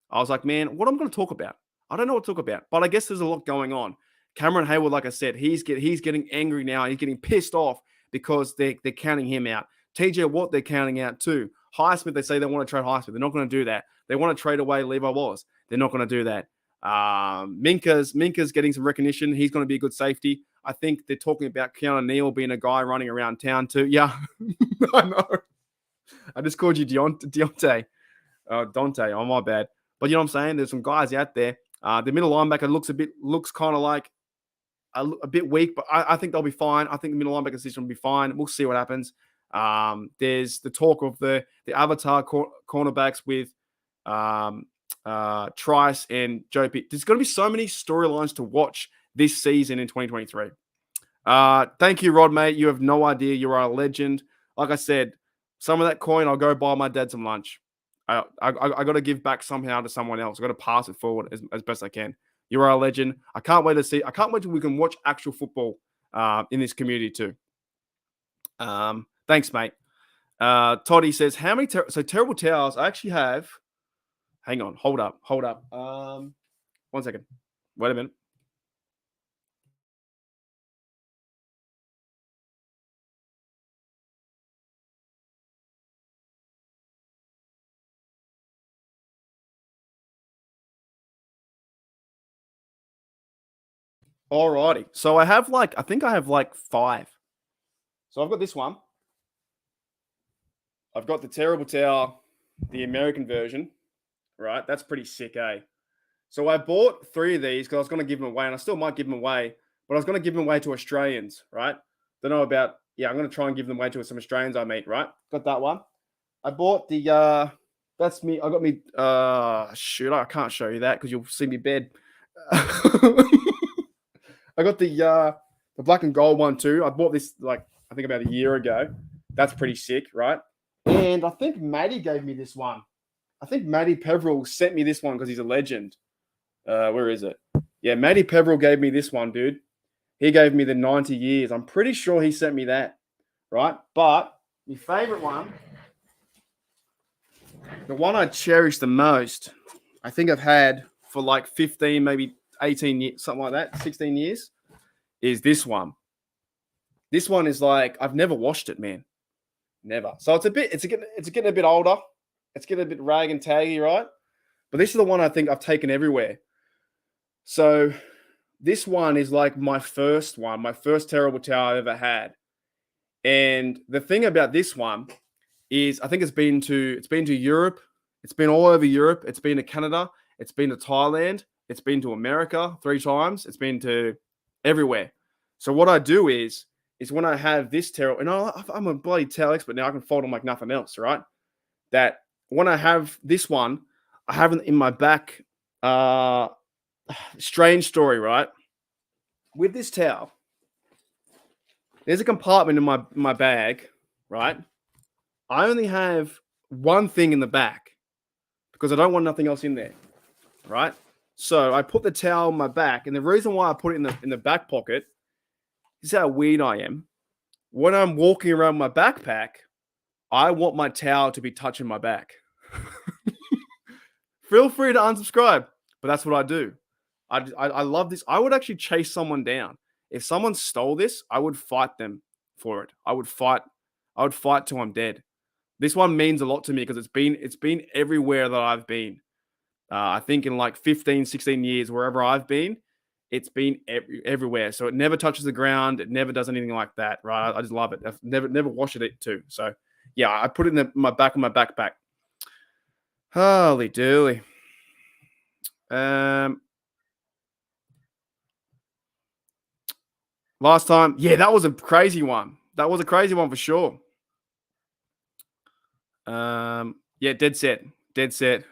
I was like, man, what am I going to talk about? I don't know what to talk about, but I guess there's a lot going on. Cameron Hayward, like I said, he's getting angry now. He's getting pissed off because they're counting him out. TJ Watt, they're counting out too. Highsmith, they say they want to trade Highsmith. They're not going to do that. They want to trade away Levi Wallace. They're not going to do that. Minka's getting some recognition. He's going to be a good safety. I think they're talking about Keanu Neal being a guy running around town too. Yeah, I know. I just called you Deontay. Dante. Oh, my bad. But you know what I'm saying? There's some guys out there. The middle linebacker looks kind of like a bit weak, but I think they'll be fine. I think the middle linebacker position will be fine. We'll see what happens. There's the talk of the avatar cornerbacks with Trice and Joe Pitt. There's going to be so many storylines to watch this season in 2023. Thank you, Rod, mate. You have no idea. You are a legend. Like I said, some of that coin, I'll go buy my dad some lunch. I got to give back somehow to someone else. I got to pass it forward as best I can. You are a legend. I can't wait till we can watch actual football in this community too. Thanks, mate. Toddy says, how many terrible towels? I actually have. Hang on. Hold up. 1 second. Wait a minute. Alrighty. So I think I have like 5. So I've got this one. I've got the terrible towel, the American version. Right? That's pretty sick, eh? So I bought 3 of these because I was going to give them away, and I still might give them away, but I was going to give them away to Australians, right? Don't know about, I'm going to try and give them away to some Australians I meet, right? Got that one. I bought the, that's me. I got me, shoot, I can't show you that because you'll see me bed. I got the black and gold one too. I bought this I think about a year ago. That's pretty sick, right? And I think Maddie gave me this one. I think Matty Peverill sent me this one because he's a legend. Where is it? Yeah, Matty Peverill gave me this one, dude. He gave me the 90 years. I'm pretty sure he sent me that, right? But my favorite one, the one I cherish the most, I think I've had for like 15, maybe 18 years, something like that, 16 years, is this one. This one is I've never washed it, man. Never. So it's getting a bit older. It's getting a bit rag and taggy, right? But this is the one I think I've taken everywhere. So this one is my first terrible towel I've ever had. And the thing about this one is I think it's been to Europe. It's been all over Europe. It's been to Canada. It's been to Thailand. It's been to America 3 times. It's been to everywhere. So what I do is when I have this towel, and I'm a bloody towel expert now. I can fold them like nothing else, right? That when I have this one, I have it in my back. Strange story, right? With this towel, there's a compartment in my bag, right? I only have one thing in the back because I don't want nothing else in there, right? So I put the towel in my back, and the reason why I put it in the back pocket is how weird I am. When I'm walking around my backpack, I want my towel to be touching my back. Feel free to unsubscribe, but that's what I do. I love this. I would actually chase someone down. If someone stole this, I would fight them for it. I would fight till I'm dead. This one means a lot to me because it's been everywhere that I've been. I think in 15, 16 years, wherever I've been, it's been everywhere. So it never touches the ground. It never does anything like that, right? I just love it. I've never washed it too. So yeah, I put it in my back of my backpack. Holy dooly. Last time, yeah, that was a crazy one. That was a crazy one for sure. Yeah, dead set. Dead set.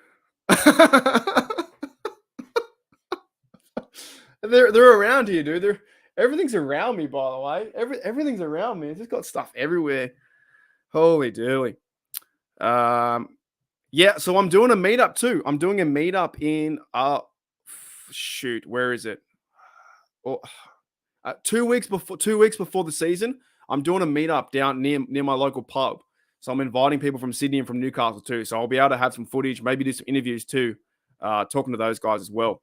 They're around here, dude. Everything's around me, by the way. Everything's around me. It's just got stuff everywhere. Holy dooly. Yeah, so I'm doing a meetup too. I'm doing a meetup in shoot, where is it? Oh, 2 weeks before the season, I'm doing a meetup down near my local pub. So I'm inviting people from Sydney and from Newcastle too. So I'll be able to have some footage, maybe do some interviews too, talking to those guys as well.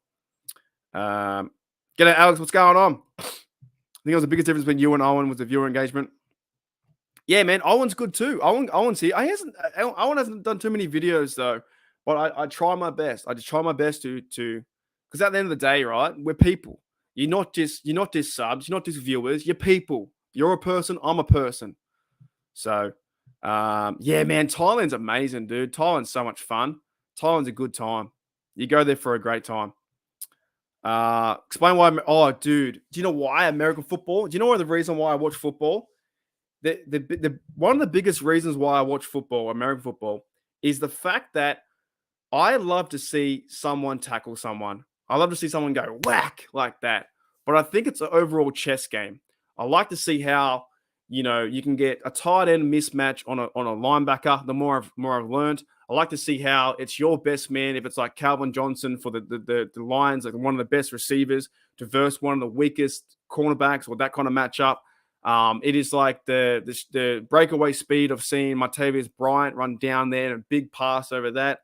G'day, Alex. What's going on? I think it was the biggest difference between you and Owen was the viewer engagement. Yeah, man. Owen's good too. Owen's here. Owen hasn't done too many videos though, but I try my best. I just try my best to because at the end of the day, right, we're people. You're not just subs. You're not just viewers. You're people. You're a person. I'm a person. So, yeah, man. Thailand's amazing, dude. Thailand's so much fun. Thailand's a good time. You go there for a great time. Explain why. Oh, dude. Do you know why American football? Do you know the reason why I watch football? The one of the biggest reasons why I watch football, American football, is the fact that I love to see someone tackle someone. I love to see someone go whack like that. But I think it's an overall chess game. I like to see how you can get a tight end mismatch on a linebacker. The more I've learned, I like to see how it's your best man. If it's like Calvin Johnson for the Lions, like one of the best receivers, to verse one of the weakest cornerbacks or that kind of matchup. It is like the breakaway speed of seeing Martavius Bryant run down there and a big pass over that.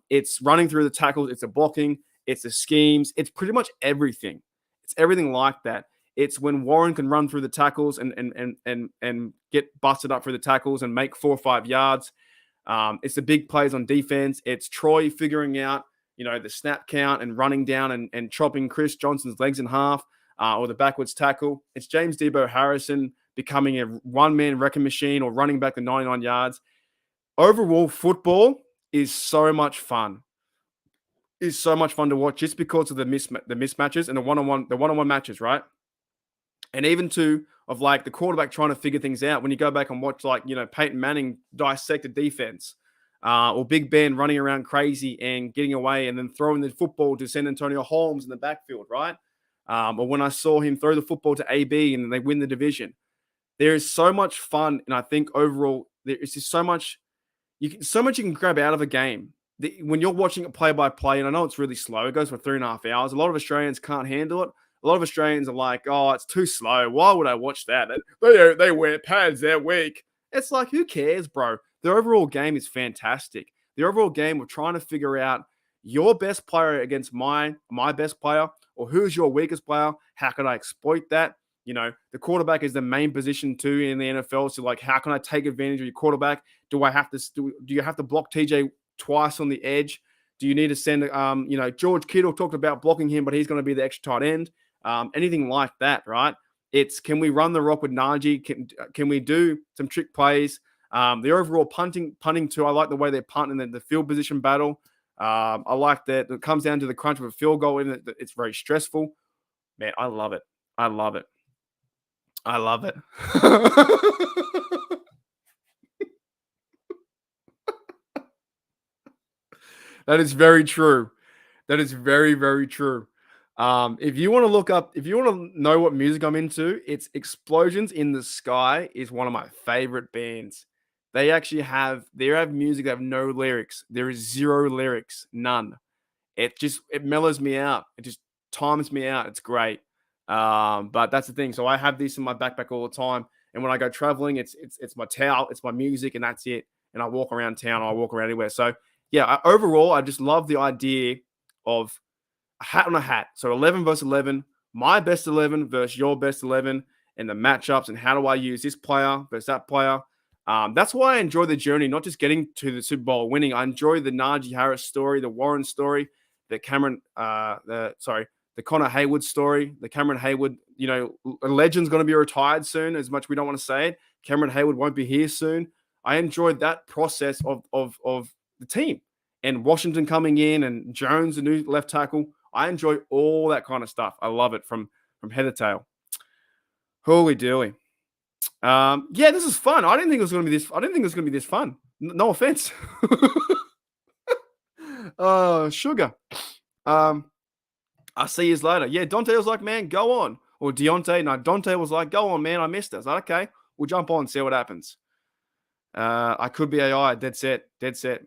It's running through the tackles. It's the blocking. It's the schemes. It's pretty much everything. It's everything like that. It's when Warren can run through the tackles and get busted up through the tackles and make 4 or 5 yards. It's the big plays on defense. It's Troy figuring out, the snap count and running down and chopping Chris Johnson's legs in half, or the backwards tackle. It's James Debo Harrison becoming a one-man wrecking machine or running back the 99 yards. Overall, football is so much fun. It's so much fun to watch just because of the mismatches and the one-on-one matches, right? And even of like the quarterback trying to figure things out when you go back and watch Peyton Manning dissect a defense, or Big Ben running around crazy and getting away and then throwing the football to San Antonio Holmes in the backfield, right? Or when I saw him throw the football to AB and they win the division. There is so much fun, and I think overall there is just so much you can grab out of a game. When you're watching it play by play, and I know it's really slow, it goes for 3.5 hours. A lot of Australians can't handle it. A lot of Australians are like, "Oh, it's too slow. Why would I watch that? They wear pads. They're weak." It's like, who cares, bro? The overall game is fantastic. The overall game of trying to figure out your best player against my best player, or who's your weakest player. How can I exploit that? The quarterback is the main position too in the NFL. So, like, how can I take advantage of your quarterback? Do you have to block TJ twice on the edge? Do you need to send, George Kittle talked about blocking him, but he's going to be the extra tight end. Anything like that, right? It's, can we run the rock with Najee? Can we do some trick plays? The overall punting too. I like the way they're punting in the field position battle. I like that. It comes down to the crunch of a field goal in it. It's very stressful. Man, I love it. I love it. I love it. That is very true. That is very, very true. If you want to know what music I'm into, it's Explosions in the Sky is one of my favorite bands. They have music that have no lyrics. There is zero lyrics, none. It mellows me out. It just times me out. It's great. But that's the thing. So I have this in my backpack all the time. And when I go traveling, it's my towel, it's my music, and that's it. And I walk around town, or I walk around anywhere. So yeah, overall, I just love the idea of a hat on a hat. So 11 versus 11, my best 11 versus your best 11, and the matchups, and how do I use this player versus that player. That's why I enjoy the journey, not just getting to the Super Bowl winning. I enjoy the Najee Harris story, the Warren story, the Connor Haywood story, the Cameron Haywood, a legend's going to be retired soon, as much we don't want to say it. Cameron Haywood won't be here soon. I enjoyed that process of the team. and Washington coming in and Jones, the new left tackle. I enjoy all that kind of stuff. I love it from head to tail. Holy dooly. Yeah, this is fun. I didn't think it was going to be this. I didn't think it was going to be this fun. No offense. Sugar. I see you later. Yeah, Dante was like, man, go on. Or Deontay. No, Dante was like, go on, man. I missed it. I was like, okay, we'll jump on and see what happens. I could be AI. Dead set. Dead set.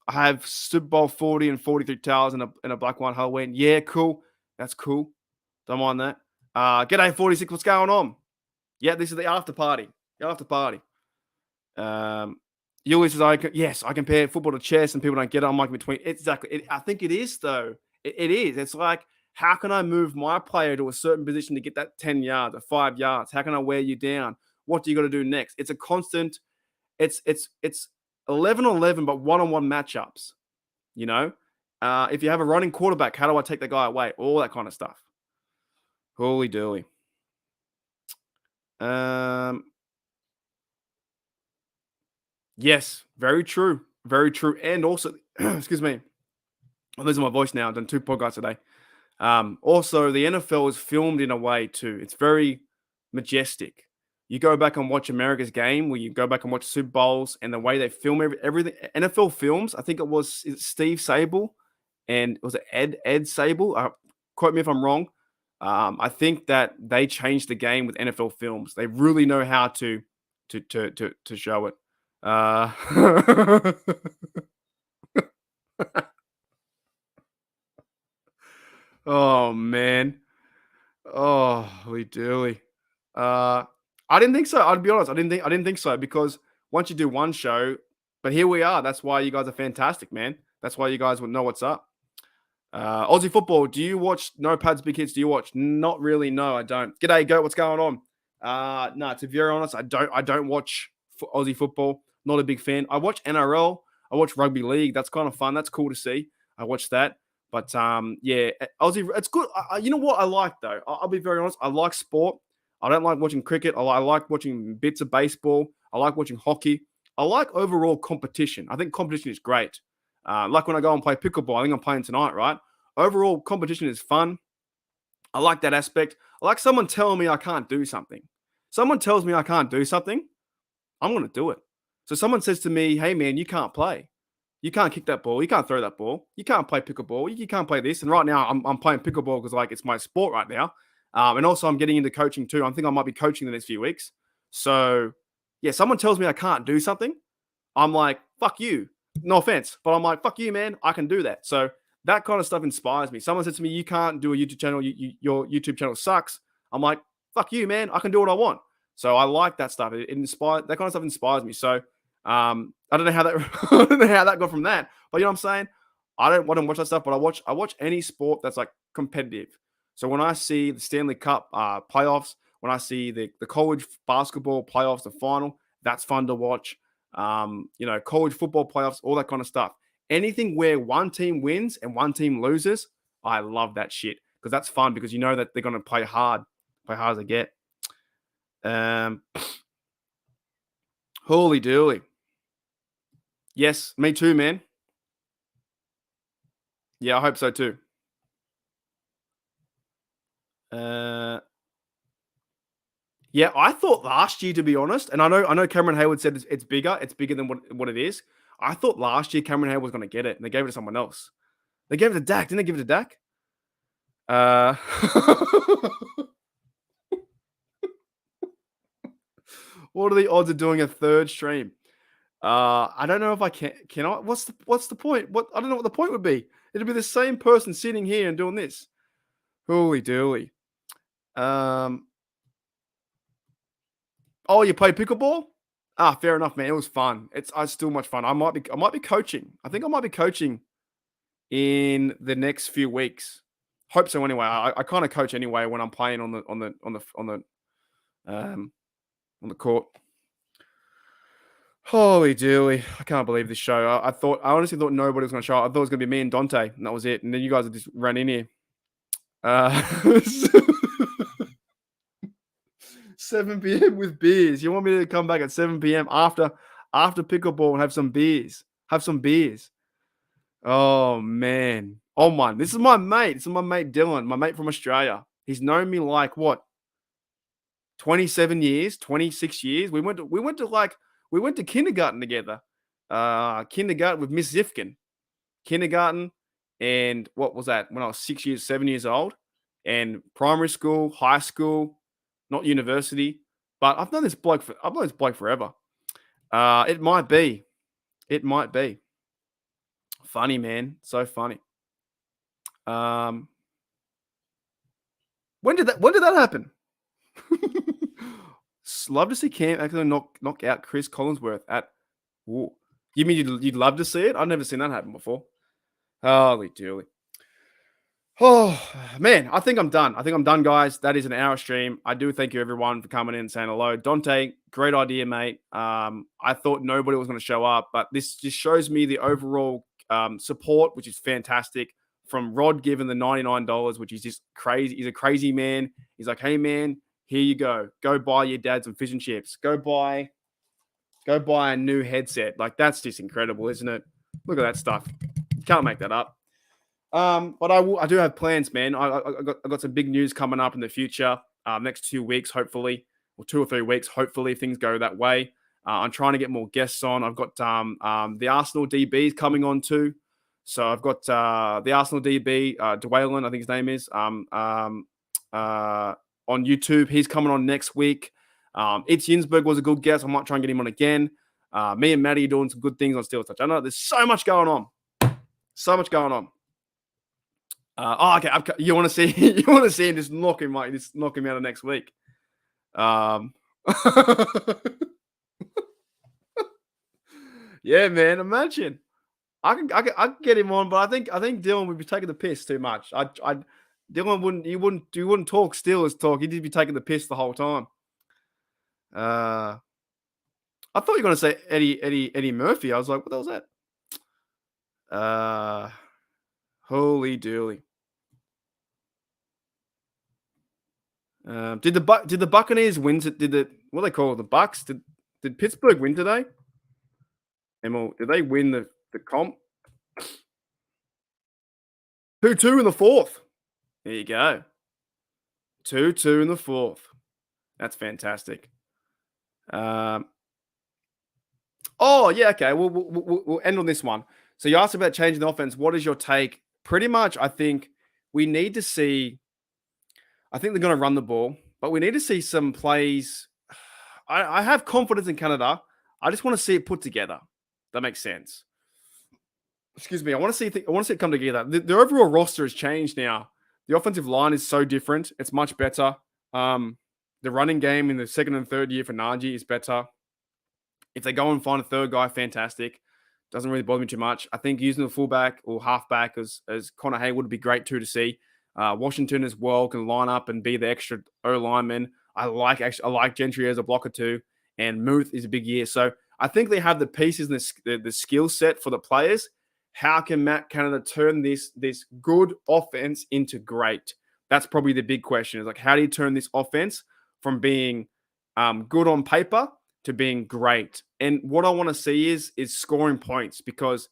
I have Super Bowl 40 and 43 towels in a black wine Halloween. Yeah, cool. That's cool. Don't mind that. G'day 46. What's going on? Yeah, this is the after party. The after party. Yuli says, yes, I compare football to chess and people don't get it. I'm like between. Exactly. I think it is, though. It is. It's like, how can I move my player to a certain position to get that 10 yards or 5 yards? How can I wear you down? What do you got to do next? It's a constant. It's 11-on-11, but one-on-one matchups. You know, if you have a running quarterback, how do I take the guy away? All that kind of stuff. Holy dooly. Yes, very true. Very true. And also, excuse me, I'm losing my voice now. I've done 2 podcasts today. Also, the NFL is filmed in a way too. It's very majestic. You go back and watch America's game, where you go back and watch Super Bowls, and the way they film everything. NFL Films, I think it was Steve Sable, and was it Ed Sable? Quote me if I'm wrong. I think that they changed the game with NFL Films. They really know how to show it. Oh man. Oh, we do. I didn't think so. I'd be honest. I didn't think so, because once you do one show, but here we are. That's why you guys are fantastic, man. That's why you guys would know what's up. Aussie football. Do you watch No Pads Big Hits? Do you watch? Not really. No, I don't. G'day, Goat. What's going on? No, to be very honest, I don't watch Aussie football. Not a big fan. I watch NRL. I watch rugby league. That's kind of fun. That's cool to see. I watch that. But yeah, Aussie. It's good. You know what I like though? I'll be very honest. I like sport. I don't like watching cricket. I like watching bits of baseball. I like watching hockey. I like overall competition. I think competition is great. Like when I go and play pickleball, I think I'm playing tonight, right? Overall competition is fun. I like that aspect. I like someone telling me I can't do something. Someone tells me I can't do something, I'm going to do it. So someone says to me, hey, man, you can't play. You can't kick that ball. You can't throw that ball. You can't play pickleball. You can't play this. And right now, I'm playing pickleball because like it's my sport right now. And also, I'm getting into coaching too. I think I might be coaching the next few weeks. So, yeah, someone tells me I can't do something. I'm like, fuck you. No offense, but I'm like, fuck you, man. I can do that. So that kind of stuff inspires me. Someone says to me, you can't do a YouTube channel. Your YouTube channel sucks. I'm like, fuck you, man. I can do what I want. So I like that stuff. It inspires. That kind of stuff inspires me. So I don't know how that I don't know how that got from that. But you know what I'm saying? I don't want to watch that stuff, but I watch any sport that's like competitive. So when I see the Stanley Cup playoffs, when I see the college basketball playoffs, the final, that's fun to watch. You know, college football playoffs, all that kind of stuff. Anything where one team wins and one team loses, I love that shit because that's fun because you know that they're going to play hard as they get. Holy dooly. Yes, me too, man. Yeah, I hope so too. Yeah, I thought last year, to be honest, and I know Cameron Hayward said it's bigger. It's bigger than what it is. I thought last year Cameron Hayward was going to get it, and they gave it to someone else. They gave it to Dak. Didn't they give it to Dak? What are the odds of doing a third stream? I don't know if I can I? What's the point? I don't know what the point would be. It'd be the same person sitting here and doing this. Holy dooly. Oh, you play pickleball? Fair enough, man. It was fun. It's still much fun. I might be coaching. I think I might be coaching in the next few weeks. Hope so. Anyway, I kind of coach anyway when I'm playing on the court. Holy dooly! I can't believe this show. I honestly thought nobody was going to show up. I thought it was going to be me and Dante, and that was it. And then you guys just ran in here. 7 p.m. with beers. You want me to come back at 7 p.m. after pickleball and have some beers? Have some beers. Oh man. Oh man. This is my mate. This is my mate Dylan, my mate from Australia. He's known me like what? 27 years, 26 years. We went to kindergarten together. Kindergarten with Miss Zifkin. Kindergarten, and what was that? When I was 6 years, 7 years old, and primary school, high school, not university. But I've known this bloke forever. It might be. It might be. Funny, man. So funny. When did that happen? Love to see Cam actually knock out Chris Collinsworth at. Ooh. You mean you'd love to see it? I've never seen that happen before. Holy dooly. Oh man, I think I'm done, guys. That is an hour stream. I do thank you everyone for coming in and saying hello. Dante, great idea, mate. I thought nobody was going to show up, but this just shows me the overall support, which is fantastic. From Rod giving the $99, which is just crazy. He's a crazy man. He's like, hey man, here you go. Go buy your dad some fish and chips. Go buy a new headset. Like, that's just incredible, isn't it? Look at that stuff. You can't make that up. But I do have plans, man. I got some big news coming up in the future. Next 2 weeks, hopefully, or 2 or 3 weeks, hopefully, if things go that way. I'm trying to get more guests on. I've got the Arsenal DBs coming on too. So I've got the Arsenal DB, Dwaylen, I think his name is, on YouTube. He's coming on next week. It's Yinsberg was a good guest. I might try and get him on again. Me and Maddie are doing some good things on Steel Touch. I know there's so much going on. So much going on. Okay. You want to see? You want to see him just knock him out of next week? Yeah, man. Imagine. I can get him on, but I think Dylan would be taking the piss too much. Dylan wouldn't talk Steelers talk. He'd just be taking the piss the whole time. I thought you were going to say Eddie Murphy. I was like, what the hell was that? Holy dooly. Did the Buccaneers win? What do they call it? The Bucks? Did Pittsburgh win today? Emil, did they win the comp? 2-2 in the fourth. There you go. 2-2 in the fourth. That's fantastic. Oh yeah, okay. We'll end on this one. So you asked about changing the offense. What is your take? Pretty much, I think we need to see. I think they're going to run the ball, but we need to see some plays. I have confidence in Canada. I just want to see it put together. That makes sense. Excuse me. I want to see it come together. The overall roster has changed now. The offensive line is so different. It's much better. The running game in the second and third year for Najee is better. If they go and find a third guy, fantastic. Doesn't really bother me too much. I think using the fullback or halfback as Connor Haywood would be great too to see. Washington as well can line up and be the extra O lineman. I like Gentry as a blocker too, and Muth is a big year. So I think they have the pieces and the skill set for the players. How can Matt Canada turn this good offense into great? That's probably the big question. Is like, how do you turn this offense from being good on paper to being great? And what I want to see is scoring points, because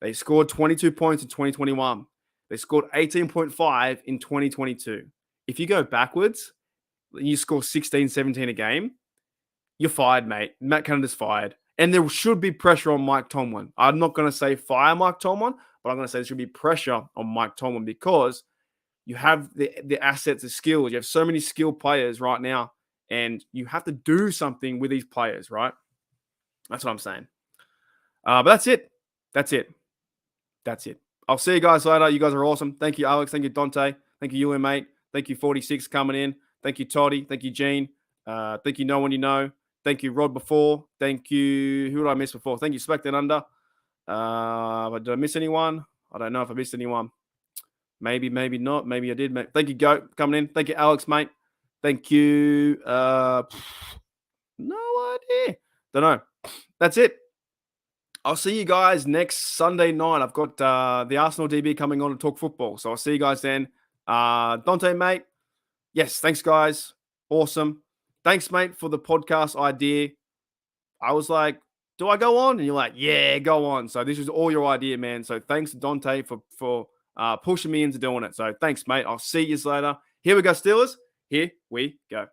they scored 22 points in 2021. They scored 18.5 in 2022. If you go backwards, you score 16, 17 a game, you're fired, mate. Matt Canada's fired. And there should be pressure on Mike Tomlin. I'm not going to say fire Mike Tomlin, but I'm going to say there should be pressure on Mike Tomlin, because you have the assets, the skills. You have so many skilled players right now, and you have to do something with these players, right? That's what I'm saying. But that's it. That's it. I'll see you guys later. You guys are awesome. Thank you, Alex. Thank you, Dante. Thank you, mate. Thank you, 46 coming in. Thank you, Toddy. Thank you, Gene. Thank you, No One You Know. Thank you, Rod before. Thank you. Who did I miss before? Thank you, Spec Down Under. Did I miss anyone? I don't know if I missed anyone. Maybe not. Maybe I did. Thank you, Goat, coming in. Thank you, Alex, mate. Thank you. No idea. Don't know. That's it. I'll see you guys next Sunday night. I've got the Arsenal DB coming on to talk football. So I'll see you guys then. Dante, mate. Yes, thanks, guys. Awesome. Thanks, mate, for the podcast idea. I was like, do I go on? And you're like, yeah, go on. So this is all your idea, man. So thanks to Dante for pushing me into doing it. So thanks, mate. I'll see you later. Here we go, Steelers. Here we go.